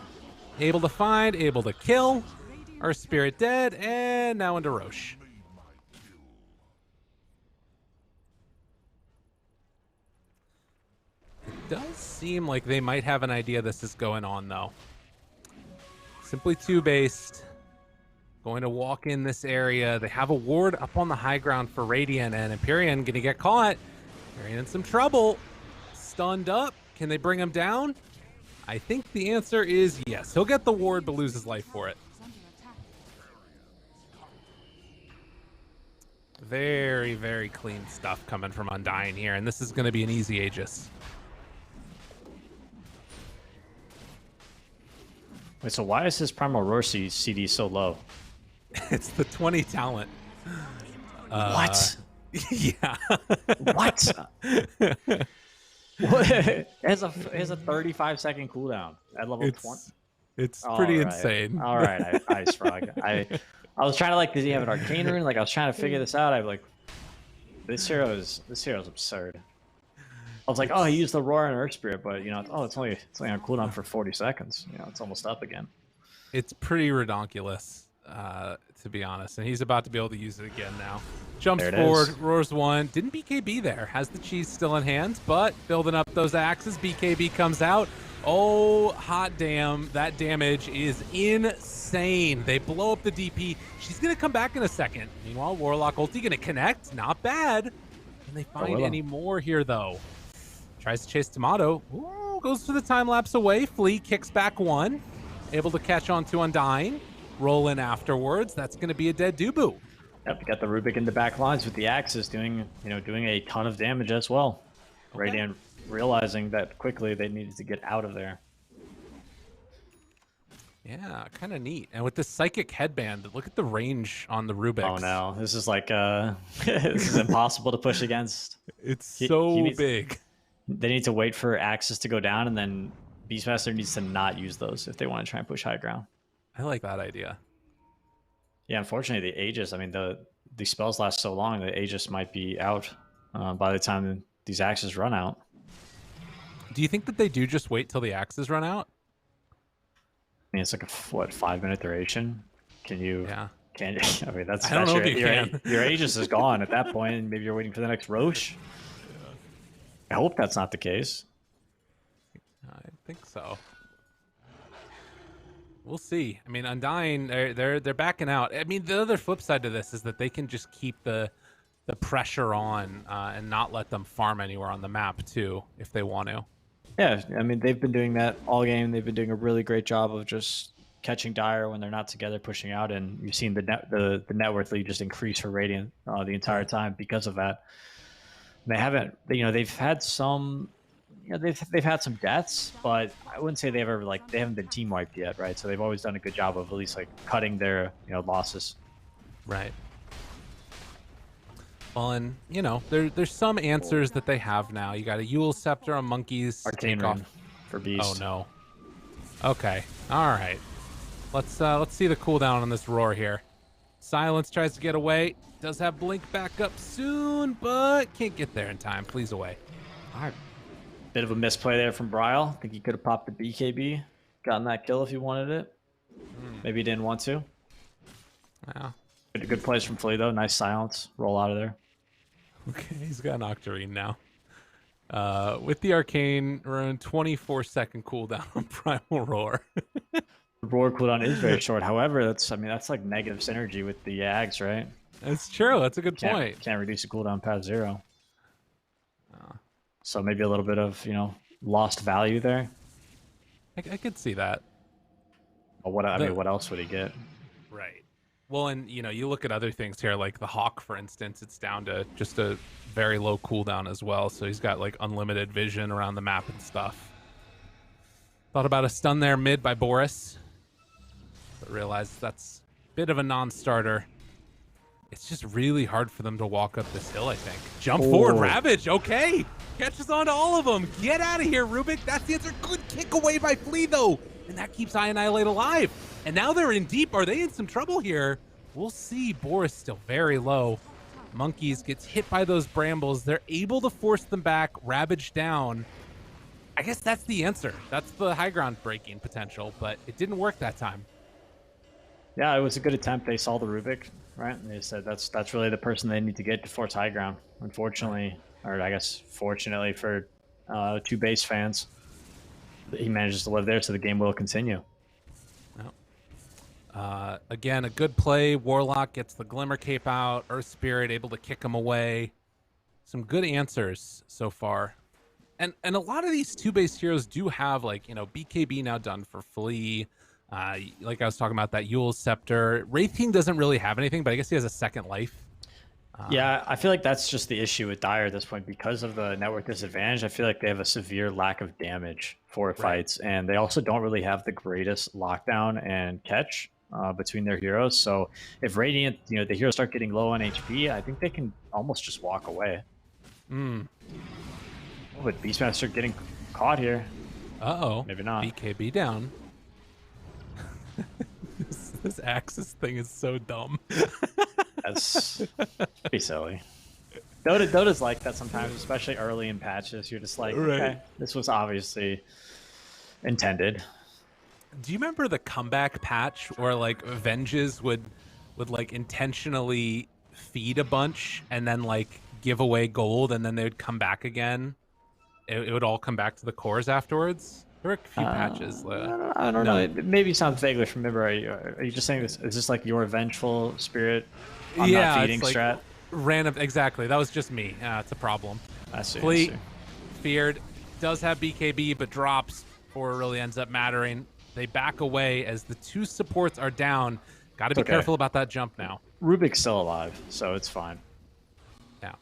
Able to find, able to kill. Our Spirit dead, and now into Roche. It does seem like they might have an idea this is going on, though. Simply 2-based. Going to walk in this area. They have a ward up on the high ground for Radiant, and Empyrean going to get caught. Empyrean in some trouble. Stunned up. Can they bring him down? I think the answer is yes. He'll get the ward, but lose his life for it. Very, very clean stuff coming from Undying here, and this is going to be an easy Aegis. Wait, so why is his Primal Roar CD so low? It's the 20 talent. What? Yeah. What? What? It has a 35-second cooldown at level 20. It's pretty insane. All right, Ice Frog. I was trying to like, does he have an arcane rune? Like I was trying to figure this out. I'm like, this hero's absurd. I was like, oh, he used the Roar and Earth Spirit, but you know, it's only on cooldown for 40 seconds. You know, it's almost up again. It's pretty redonkulous, to be honest. And he's about to be able to use it again now. Jumps forward, roars one. Didn't BKB there. Has the cheese still in hand, but building up those axes. BKB comes out. Oh, hot damn. That damage is insane. They blow up the DP. She's going to come back in a second. Meanwhile, Warlock ulti going to connect. Not bad. Can they find any more here, though? Tries to chase Tomato. Ooh, goes for the time lapse away. Flea kicks back one. Able to catch on to Undying. Roll in afterwards. That's going to be a dead Dubu. Yep, got the Rubik in the back lines with the axes doing a ton of damage as well. Okay. Radiant realizing that quickly they needed to get out of there. Yeah, kind of neat. And with this psychic headband, look at the range on the Rubik. Oh no, this is like this is impossible to push against. It's so big. They need to wait for axes to go down, and then Beastmaster needs to not use those if they want to try and push high ground. I like that idea. Yeah, unfortunately, the Aegis, I mean, the spells last so long, the Aegis might be out by the time these axes run out. Do you think that they do just wait till the axes run out? I mean, it's like a, 5-minute duration? Can you... Yeah. Can you, I mean, that's... I don't know if you can. Your Aegis is gone at that point, and maybe you're waiting for the next Roche. I hope that's not the case. I think so. We'll see. I mean, Undying, they're backing out. I mean, the other flip side to this is that they can just keep the pressure on and not let them farm anywhere on the map too, if they want to. Yeah, I mean, they've been doing that all game. They've been doing a really great job of just catching Dire when they're not together, pushing out, and you've seen the net worth lead just increase for Radiant the entire time because of that. And they haven't, they've had some, they've had some deaths, but I wouldn't say they haven't been team wiped yet, right? So they've always done a good job of at least like cutting their losses. Right. Well, and there's some answers that they have now. You got a Yule Scepter on Monkeys. Arcane Rune for Beast. Oh no. Okay. All right. Let's see the cooldown on this Roar here. Silence tries to get away. Does have Blink back up soon, but can't get there in time. Please away. All right. Bit of a misplay there from Bryle. I think he could have popped the BKB, gotten that kill if he wanted it. Maybe he didn't want to. Yeah. Good plays from Flea though. Nice silence. Roll out of there. Okay, he's got an Octarine now. With the Arcane Rune, 24-second cooldown on Primal Roar. The Roar cooldown is very short. However, that's like negative synergy with the Yags, right? That's true. That's a good point. Can't reduce the cooldown past 0. So maybe a little bit of lost value there. I could see that. But what else would he get? Right. Well, and you look at other things here, like the Hawk, for instance. It's down to just a very low cooldown as well. So he's got like unlimited vision around the map and stuff. Thought about a stun there mid by Boris, but realized that's a bit of a non-starter. It's just really hard for them to walk up this hill, I think. Jump forward, Ravage. Okay. Catches on to all of them. Get out of here, Rubik. That's the answer. Good kick away by Flea, though. And that keeps Annihilate alive. And now they're in deep. Are they in some trouble here? We'll see. Boris still very low. Monkeys gets hit by those brambles. They're able to force them back. Ravage down. I guess that's the answer. That's the high ground breaking potential, but it didn't work that time. Yeah, it was a good attempt. They saw the Rubik, right? And they said that's really the person they need to get to force high ground. Unfortunately, or I guess fortunately for TOOBASED fans, he manages to live there, so the game will continue. Again, a good play. Warlock gets the Glimmer Cape out. Earth Spirit able to kick him away. Some good answers so far. And a lot of these TOOBASED heroes do have, like, BKB now done for Flea. Like I was talking about, that Yule Scepter. Wraith King doesn't really have anything, but I guess he has a second life. Yeah, I feel like that's just the issue with Dire at this point. Because of the network disadvantage, I feel like they have a severe lack of damage for fights. And they also don't really have the greatest lockdown and catch between their heroes. So if Radiant, the heroes start getting low on HP, I think they can almost just walk away. But Beastmaster getting caught here. Uh-oh. Maybe not. BKB down. This Axis thing is so dumb. That's pretty silly. Dota's like that sometimes, especially early in patches. You're just like, okay, this was obviously intended. Do you remember the comeback patch where like Venges would like intentionally feed a bunch and then like give away gold and then they would come back again? It would all come back to the cores afterwards. There were a few patches. I don't know. It maybe sounds vaguely familiar. Are you just saying this? Is this like your vengeful spirit? I'm not feeding it's strat. Like random. Exactly. That was just me. It's a problem. I see. Fleet feared does have BKB, but drops before it really ends up mattering. They back away as the two supports are down. Got to be careful about that jump now. Rubik's still alive, so it's fine. Yeah.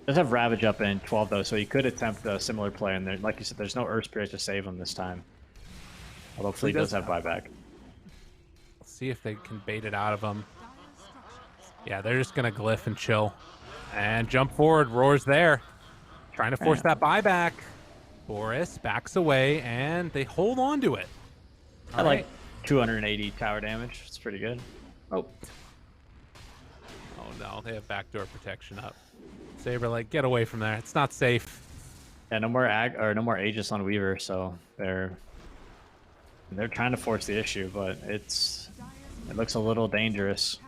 Does have Ravage up in 12 though, so he could attempt a similar play. And there, like you said, there's no Earth Spirit to save him this time. Although Fleet does have buyback. Let's see if they can bait it out of him. Yeah, they're just gonna glyph and chill, and jump forward. Roar's there, trying to force that buyback. Boris backs away, and they hold on to it. I like 280 tower damage. It's pretty good. Oh no, they have backdoor protection up. Saber, like, get away from there. It's not safe. Yeah, no more Aegis on Weaver, so they're trying to force the issue, but it looks a little dangerous.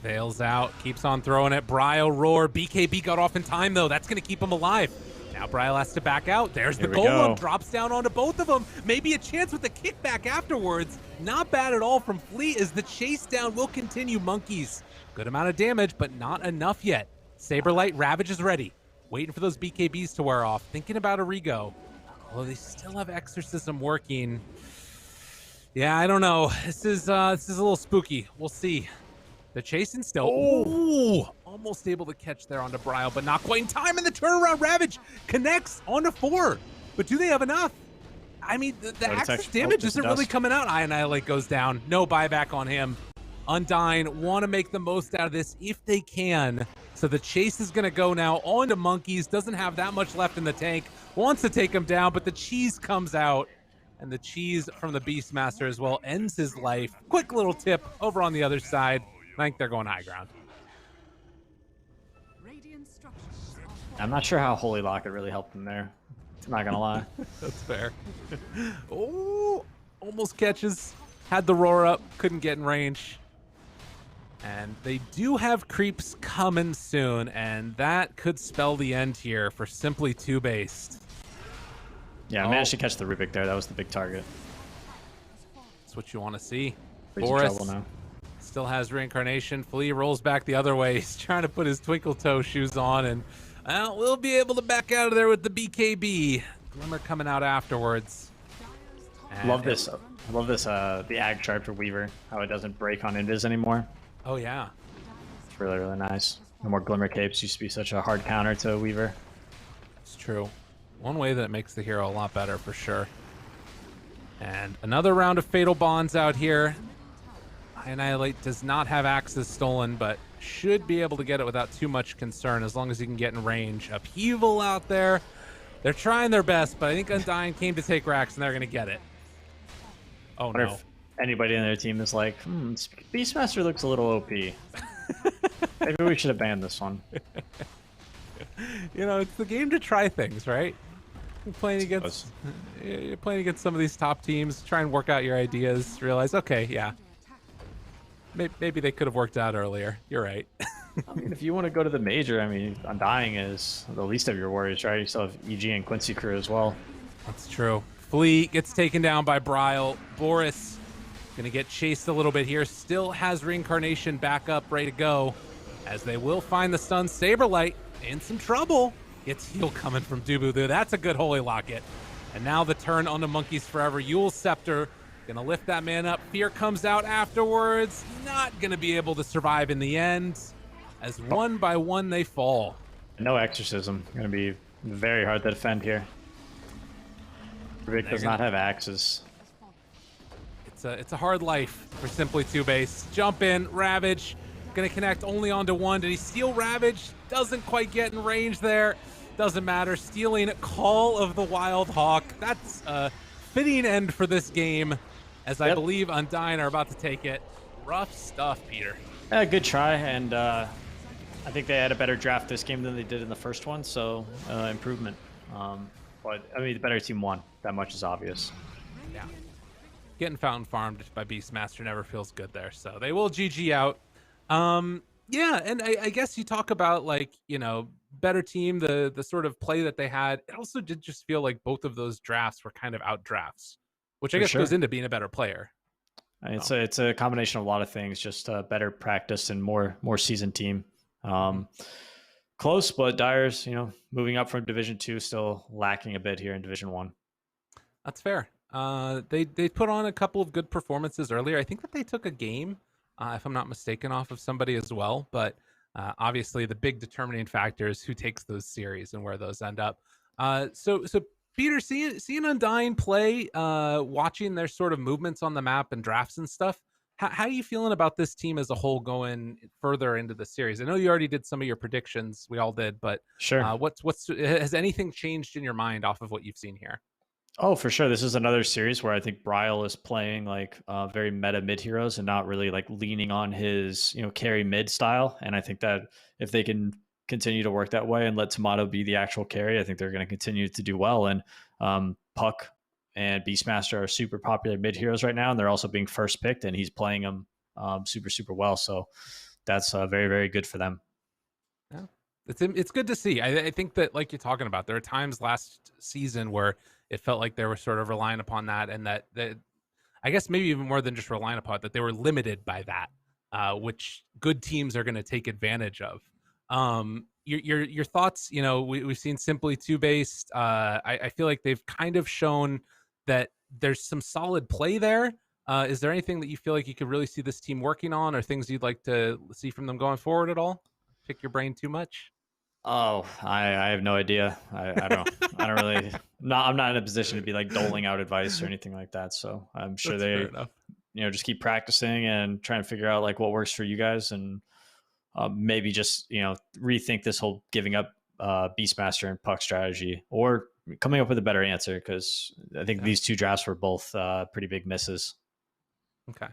Veils out, keeps on throwing it. Bryle, Roar, BKB got off in time though. That's gonna keep him alive. Now Now Bryle has to back out. There's the Here we golem. go. Drops down onto both of them. Maybe a chance with the kickback afterwards. Not bad at all from Fleet as the chase down will continue. Monkeys. Good amount of damage, but not enough yet. Saberlight Ravage is ready. Waiting for those BKBs to wear off. Thinking about a rego. Although they still have Exorcism working. Yeah, I don't know. This is a little spooky. We'll see. They're chasing still. Ooh, almost able to catch there onto Bryle, but not quite in time. And the turnaround Ravage connects onto 4. But do they have enough? I mean, the Axis damage isn't really coming out. Annihilate goes down. No buyback on him. Undying want to make the most out of this if they can. So the chase is going to go now on to Monkeys. Doesn't have that much left in the tank. Wants to take him down, but the cheese comes out. And the cheese from the Beastmaster as well ends his life. Quick little tip over on the other side. I think they're going high ground. I'm not sure how Holy Locket really helped them there. I'm not going to lie. That's fair. Oh, almost catches. Had the roar up. Couldn't get in range. And they do have creeps coming soon. And that could spell the end here for Simply TOOBASED. Yeah, I managed to catch the Rubik there. That was the big target. That's what you want to see. He's in Boris trouble now. still has reincarnation. Flea rolls back the other way. He's trying to put his twinkle toe shoes on, and we'll be able to back out of there with the BKB. Glimmer coming out afterwards. And Love this. I love this. The ag chart for Weaver. How it doesn't break on Invis anymore. Oh yeah, It's really, really nice. No more Glimmer Capes. Used to be such a hard counter to Weaver. it's true. One way that makes the hero a lot better for sure. And another round of Fatal Bonds out here. Annihilate does not have Axes stolen, but should be able to get it without too much concern as long as he can get in range. Upheaval out there. They're trying their best, but I think Undying came to take Rax and they're going to get it. Oh I wonder no. if anybody in their team is like, Beastmaster looks a little OP. Maybe we should have banned this one. You know, it's the game to try things, right? You're playing against some of these top teams, try and work out your ideas, realize, okay, yeah. Maybe they could have worked out earlier. You're right. I mean, if you want to go to the major, I mean, Undying is the least of your worries, right? You still have EG and Quincy crew as well. That's true. Flea gets taken down by Bryle. Boris gonna get chased a little bit here. Still has reincarnation back up, ready to go. As they will find the stun. Saberlight in some trouble. Gets heal coming from Dubu. That's a good Holy Locket. And now the turn on the Monkeys Forever. Yule's Scepter gonna lift that man up. Fear comes out afterwards. Not gonna be able to survive in the end. As one by one they fall. No Exorcism. Going to be very hard to defend here. Rubik does not have axes. It's a hard life for Simply TOOBASED. Jump in, Ravage. Gonna connect only onto one. Did he steal Ravage? Doesn't quite get in range there. Doesn't matter. Stealing Call of the Wild Hawk. That's a fitting end for this game, as I believe Undying are about to take it. Rough stuff, Peter. Good try, and I think they had a better draft this game than they did in the first one, so improvement. But, I mean, the better team won. That much is obvious. Yeah. Getting fountain farmed by Beastmaster never feels good there, so they will GG out. Yeah, and I guess you talk about, like, you know, better team, the sort of play that they had. It also did just feel like both of those drafts were kind of out drafts, which I guess goes into being a better player. It's a combination of a lot of things, just better practice and more seasoned team. Close, but Dyer's, you know, moving up from Division 2, still lacking a bit here in Division 1. That's fair. They put on a couple of good performances earlier. I think that they took a game, if I'm not mistaken, off of somebody as well. But obviously, the big determining factor is who takes those series and where those end up. So Peter, seeing Undying play, watching their sort of movements on the map and drafts and stuff, how are you feeling about this team as a whole going further into the series? I know you already did some of your predictions. We all did, but sure. Has anything changed in your mind off of what you've seen here? Oh, for sure. This is another series where I think Bryle is playing like very meta mid heroes and not really like leaning on his, you know, carry mid style. And I think that if they can continue to work that way and let Tomato be the actual carry, I think they're going to continue to do well. And Puck and Beastmaster are super popular mid heroes right now, and they're also being first picked, and he's playing them super well. So that's very, very good for them. Yeah. It's good to see. I think that, like you're talking about, there are times last season where it felt like they were sort of relying upon that, and that I guess maybe even more than just relying upon it, that they were limited by that, which good teams are going to take advantage of. Your thoughts? You know, we've seen Simply Two Based. I feel like they've kind of shown that there's some solid play there. Is there anything that you feel like you could really see this team working on, or things you'd like to see from them going forward at all? Pick your brain too much? Oh, I have no idea. I don't I don't really I'm not in a position to be like doling out advice or anything like that. So I'm sure That's fair they enough. just keep practicing and trying to figure out like what works for you guys, and maybe just rethink this whole giving up Beastmaster and Puck strategy, or coming up with a better answer, because I think these two drafts were both pretty big misses. Okay.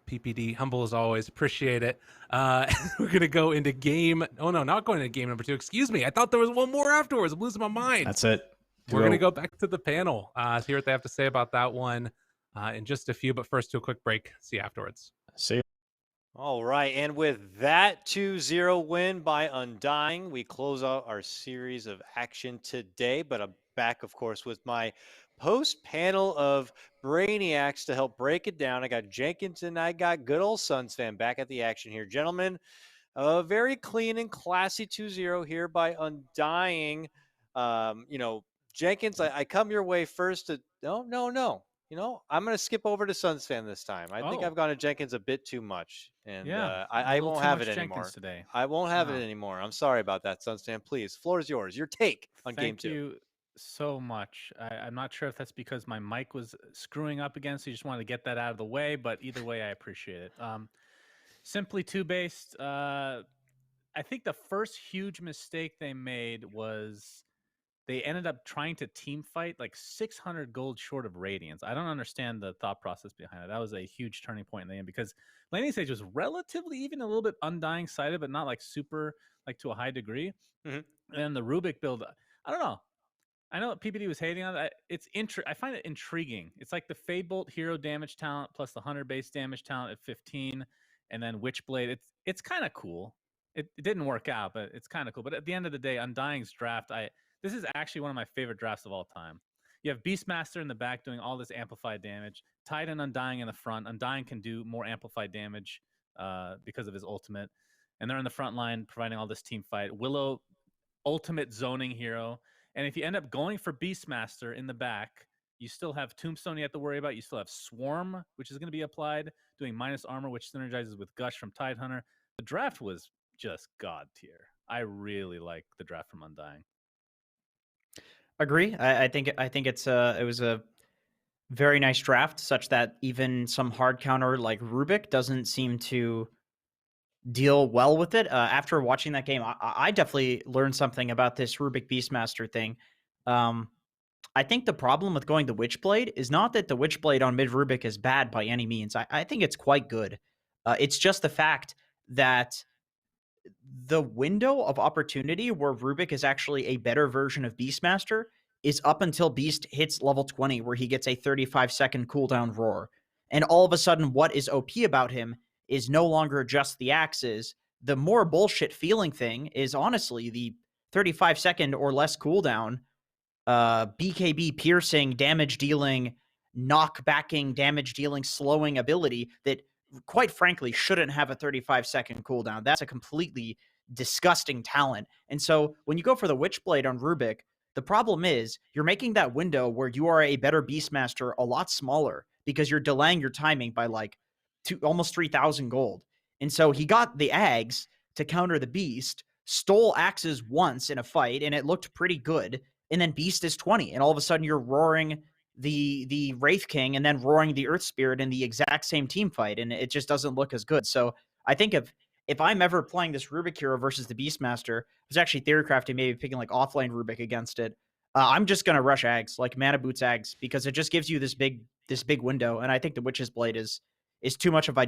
PPD, humble as always. Appreciate it. We're going to go into game. Oh, no, not going into game number 2. Excuse me. I thought there was one more afterwards. I'm losing my mind. That's it. We're going to go back to the panel, hear what they have to say about that one in just a few. But first, to a quick break. See you afterwards. See you. All right, and with that 2-0 win by Undying, we close out our series of action today. But I'm back, of course, with my post-panel of Brainiacs to help break it down. I got Jenkins and I got good old Suns fan back at the action here. Gentlemen, a very clean and classy 2-0 here by Undying. Jenkins, I come your way first to no. I'm going to skip over to Suns fan this time. I think I've gone to Jenkins a bit too much, and I won't have it anymore today. I won't have it anymore. I'm sorry about that, Suns fan. Please, floor is yours. Your take on game 2. Thank you so much. I'm not sure if that's because my mic was screwing up again, so you just wanted to get that out of the way, but either way, I appreciate it. Simply Two Based, I think the first huge mistake they made was they ended up trying to team fight like 600 gold short of Radiance. I don't understand the thought process behind it. That was a huge turning point in the end, because laning stage was relatively even a little bit Undying sided, but not like super, like to a high degree. Mhm. And the Rubik build, I don't know. I know PPD was hating on that. I find it intriguing. It's like the Fadebolt hero damage talent plus the Hunter base damage talent at 15, and then Witchblade. It's kind of cool. It didn't work out, but it's kind of cool. But at the end of the day, Undying's draft, this is actually one of my favorite drafts of all time. You have Beastmaster in the back doing all this amplified damage. Titan Undying in the front. Undying can do more amplified damage because of his ultimate. And they're in the front line providing all this team fight. Willow, ultimate zoning hero. And if you end up going for Beastmaster in the back, you still have Tombstone you have to worry about. You still have Swarm, which is going to be applied, doing minus armor, which synergizes with Gush from Tidehunter. The draft was just god tier. I really like the draft from Undying. Agree. I think it was a very nice draft, such that even some hard counter like Rubik doesn't seem to deal well with it. After watching that game, I definitely learned something about this Rubik Beastmaster thing. I think the problem with going the Witchblade is not that the Witchblade on mid Rubik is bad by any means. I think it's quite good. It's just the fact that the window of opportunity where Rubik is actually a better version of Beastmaster is up until Beast hits level 20, where he gets a 35-second cooldown roar. And all of a sudden, what is OP about him is no longer just the axes. The more bullshit feeling thing is honestly the 35-second or less cooldown, BKB piercing, damage dealing, knock backing, damage dealing, slowing ability that quite frankly shouldn't have a 35-second cooldown. That's a completely disgusting talent. And so when you go for the Witchblade on Rubik, the problem is you're making that window where you are a better Beastmaster a lot smaller, because you're delaying your timing by like almost 3,000 gold. And so he got the Ags to counter the Beast, stole axes once in a fight, and it looked pretty good. And then Beast is 20, and all of a sudden you're roaring the Wraith King and then roaring the Earth Spirit in the exact same team fight, and it just doesn't look as good. So I think if I'm ever playing this Rubik hero versus the Beastmaster, I was actually theorycrafting maybe picking like offlane Rubik against it. I'm just gonna rush Ags, like Mana Boots Ags, because it just gives you this big window, and I think the Witch's Blade is too much of a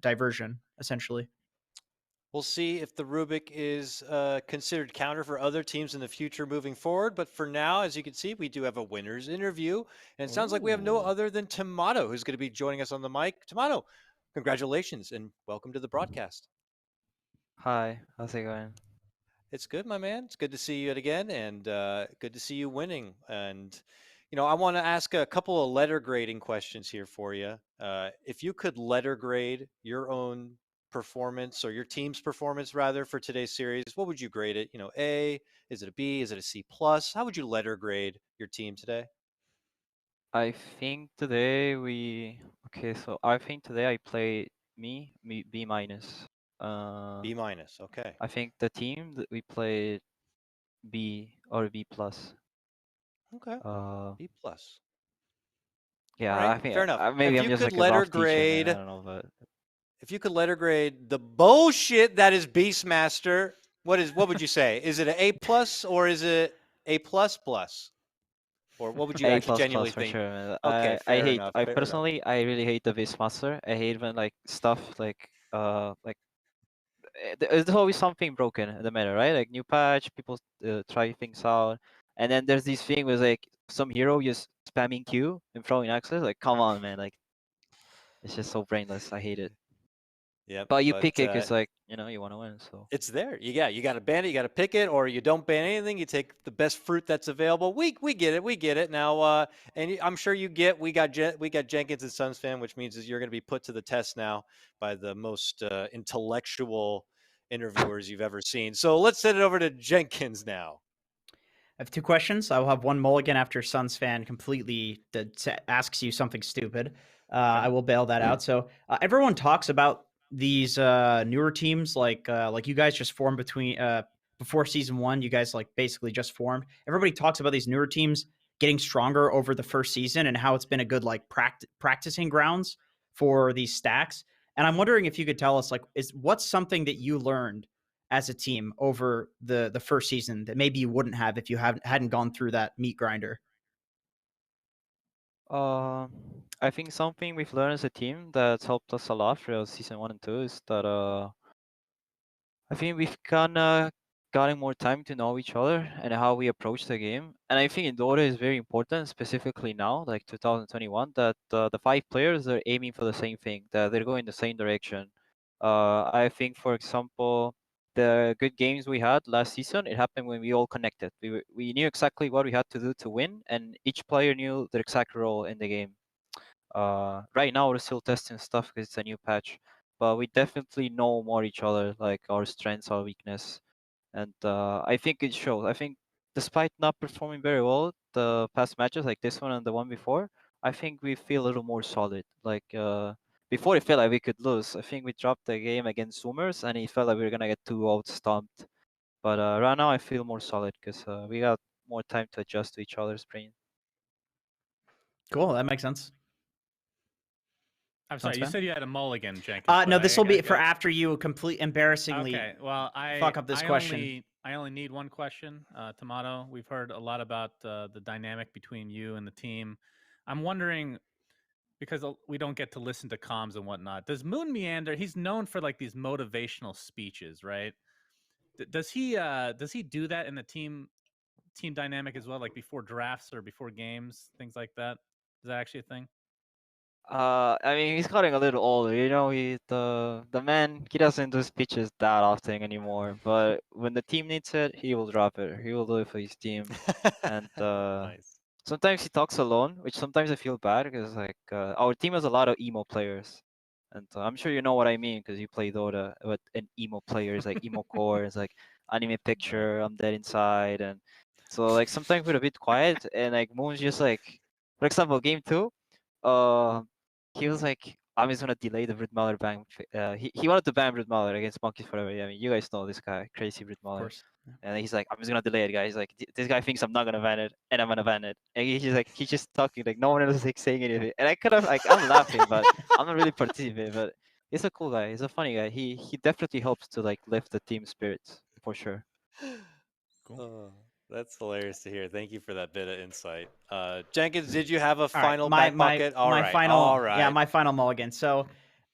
diversion, essentially. We'll see if the Rubik is considered counter for other teams in the future moving forward. But for now, as you can see, we do have a winner's interview. And it sounds like we have no other than Tomato, who's going to be joining us on the mic. Tomato, congratulations and welcome to the broadcast. Hi, how's it going? It's good, my man. It's good to see you again, and good to see you winning. And I want to ask a couple of letter grading questions here for you. If you could letter grade your own performance or your team's performance rather for today's series, what would you grade it? A, is it a B, is it a C plus? How would you letter grade your team today? I think today so I think today I played me B minus. B minus. Okay. I think the team that we played B or B plus. Okay. Uh, B plus. yeah, All right. I think Fair enough. maybe If I'm you just could like a letter rough teacher, man. I grade, don't know, but if you could letter grade the bullshit that is Beastmaster, what would you say? Is it an A plus or is it A plus plus? Or what would you A actually plus genuinely plus for think? sure, man. Okay, I fair hate enough. I Fair enough. personally I really hate the Beastmaster. I hate when like stuff like there's always something broken in the meta, right? Like new patch, people try things out, and then there's this thing with like some hero just spamming Q and throwing axes. Like, come on, man! Like, it's just so brainless. I hate it. Yep, But you but pick it because like you want to win. So it's there. You got to ban it. You got to pick it, or you don't ban anything. You take the best fruit that's available. We get it. We get it now. And I'm sure you get. We got Jenkins and Sons fan, which means you're going to be put to the test now by the most intellectual interviewers you've ever seen. So let's send it over to Jenkins now. I have two questions. I will have one mulligan after Suns fan completely asks you something stupid. I will bail that out. So everyone talks about these newer teams, like you guys just formed before season 1. You guys like basically just formed. Everybody talks about these newer teams getting stronger over the first season and how it's been a good like practicing grounds for these stacks. And I'm wondering if you could tell us like what's something that you learned as a team over the first season that maybe you wouldn't have if you hadn't gone through that meat grinder? I think something we've learned as a team that's helped us a lot throughout season 1 and 2 is that I think we've kind of gotten more time to know each other and how we approach the game. And I think in Dota is very important, specifically now, like 2021, that the 5 players are aiming for the same thing, that they're going the same direction. I think, for example, the good games we had last season, it happened when we all connected. We knew exactly what we had to do to win, and each player knew their exact role in the game. Right now, we're still testing stuff because it's a new patch, but we definitely know more each other, like our strengths, our weakness, and I think it shows. I think despite not performing very well the past matches, like this one and the one before, I think we feel a little more solid. Like before, it felt like we could lose. I think we dropped the game against Zoomers, and it felt like we were gonna get 2 out stomped. But right now, I feel more solid because we got more time to adjust to each other's brain. Cool, that makes sense. I'm sorry, you said you had a mulligan, Jenkins. No, but this will be for after you complete embarrassingly Okay, well, fuck up this question. I only need one question, Tomato. We've heard a lot about the dynamic between you and the team. I'm wondering, because we don't get to listen to comms and whatnot, does Moon Meander? He's known for like these motivational speeches, right? Does he do that in the team dynamic as well, like before drafts or before games, things like that? Is that actually a thing? I mean, he's getting a little older. The man. He doesn't do speeches that often anymore. But when the team needs it, he will drop it. He will do it for his team. And Nice. sometimes he talks alone, which sometimes I feel bad because like our team has a lot of emo players, and I'm sure you know what I mean because you play Dota. But an emo player is like emo core, it's like anime picture. I'm dead inside, and so like sometimes we're a bit quiet, and like Moon's just like, for example, game 2. Uh, he was like, I'm just gonna delay the Brit Muller ban. He wanted to ban Brit Muller against Monkeys Forever. I mean, you guys know this guy, crazy Brit Of Muller. course. And he's like, I'm just gonna delay it, guys. He's like, this guy thinks I'm not gonna ban it, and I'm gonna ban it. And he's just talking, like no one else is like saying anything. And I kind of like, I'm laughing, but I'm not really participating. But he's a cool guy. He's a funny guy. He definitely helps to like lift the team spirits for sure. Cool. Oh, that's hilarious to hear. Thank you for that bit of insight. Jenkins, did you have a All right, final back pocket? All right. Yeah, my final mulligan. So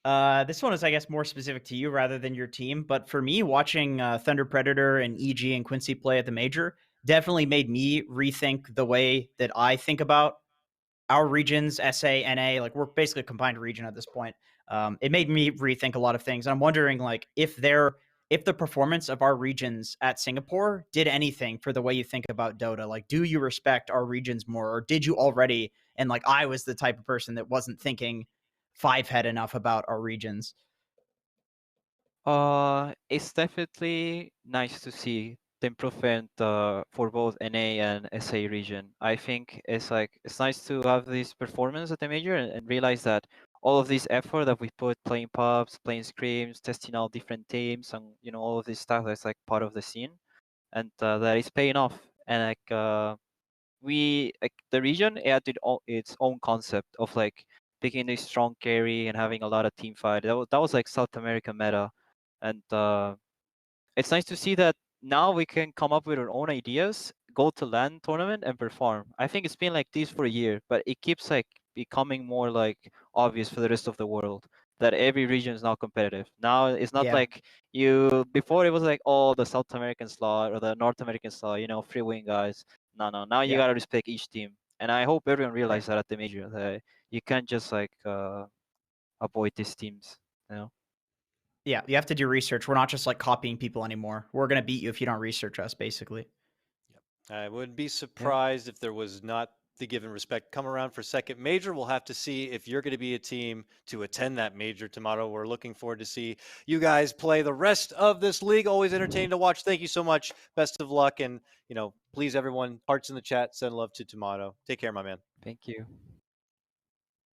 this one is, I guess, more specific to you rather than your team. But for me, watching Thunder Predator and EG and Quincy play at the major definitely made me rethink the way that I think about our regions, SA, NA. Like we're basically a combined region at this point. It made me rethink a lot of things. I'm wondering, like, if there if the performance of our regions at Singapore did anything for the way you think about Dota. Like, do you respect our regions more, or did you already? And like, I was the type of person that wasn't thinking five-head enough about our regions. It's definitely nice to see the improvement for both NA and SA region. I think it's nice to have this performance at the major and realize that all of this effort that we put playing pubs, playing scrims, testing out different teams, and all of this stuff that's like part of the scene, and that is paying off. And the region had its own concept of like picking a strong carry and having a lot of team fight. That was like South American meta, and it's nice to see that now we can come up with our own ideas, go to LAN tournament and perform. I think it's been like this for a year, but it keeps like becoming more like obvious for the rest of the world that every region is now competitive. Now it's not Yeah. like before it was like, oh, the South American slot or the North American slot, free win guys. No, now you Yeah. gotta respect each team. And I hope everyone realizes that at the major, that you can't just like avoid these teams, Yeah, you have to do research. We're not just like copying people anymore. We're going to beat you if you don't research us, basically. I wouldn't be surprised if there was not the given respect. Come around for second major. We'll have to see if you're going to be a team to attend that major tomorrow. We're looking forward to see you guys play the rest of this league. Always entertaining to watch. Thank you so much. Best of luck. And, please, everyone, hearts in the chat, send love to Tomato. Take care, my man. Thank you.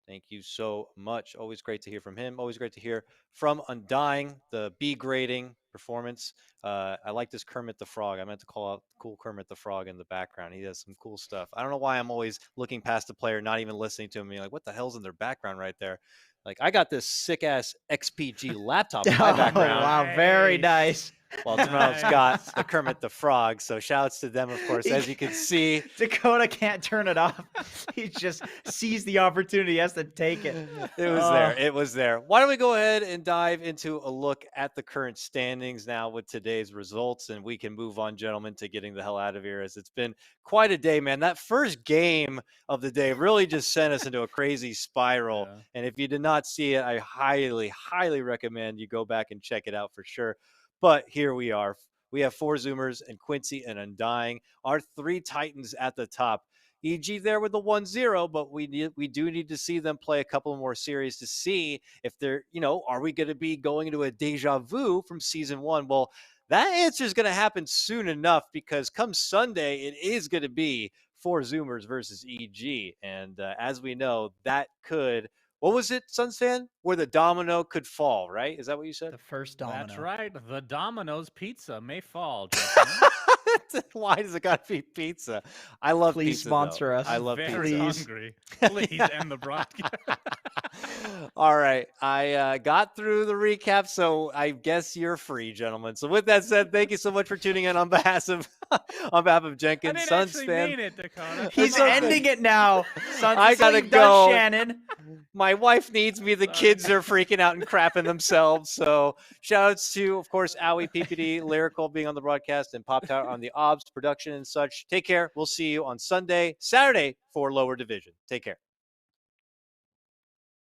Thank you so much. Always great to hear from him. Always great to hear from Undying, the B grading performance. I like this Kermit the Frog. I meant to call out cool Kermit the Frog in the background. He has some cool stuff. I don't know why I'm always looking past the player, not even listening to him, being like, what the hell's in their background right there? Like, I got this sick ass XPG laptop in my background. Wow, very nice. Well, Tomorrow's got the Kermit the Frog, so shouts to them, of course. As you can see, Dakota can't turn it off. He just sees the opportunity, he has to take it. It was there. It was there. Why don't we go ahead and dive into a look at the current standings now with today's results, and we can move on, gentlemen, to getting the hell out of here, as it's been quite a day, man. That first game of the day really just sent us into a crazy spiral. Yeah. And if you did not see it, I highly, highly recommend you go back and check it out for sure. But here we are. We have 4 Zoomers and Quincy and Undying, our 3 Titans at the top. EG there with the 1-0, but we do need to see them play a couple more series to see if they're, are we going to be going into a deja vu from season 1? Well, that answer is going to happen soon enough, because come Sunday, it is going to be 4 Zoomers versus EG. And as we know, that could... What was it, Sunstan? Where the domino could fall, right? Is that what you said? The first domino. That's right. The Domino's pizza may fall, gentlemen. Why does it got to be pizza? I love Please pizza. sponsor though. us. I love Very pizza. hungry. Please end the broadcast. All right. I got through the recap, so I guess you're free, gentlemen. So with that said, thank you so much for tuning in on behalf of Jenkins. I didn't actually mean it, Dakota. He's ending it now. Son, I gotta done, go. Shannon. My wife needs me. The kids are freaking out and crapping themselves. So shout outs to, of course, Owie, PPD, Lyrical being on the broadcast, and Popped Out on the OBS production and such. Take care. We'll see you on Saturday for lower division. Take care.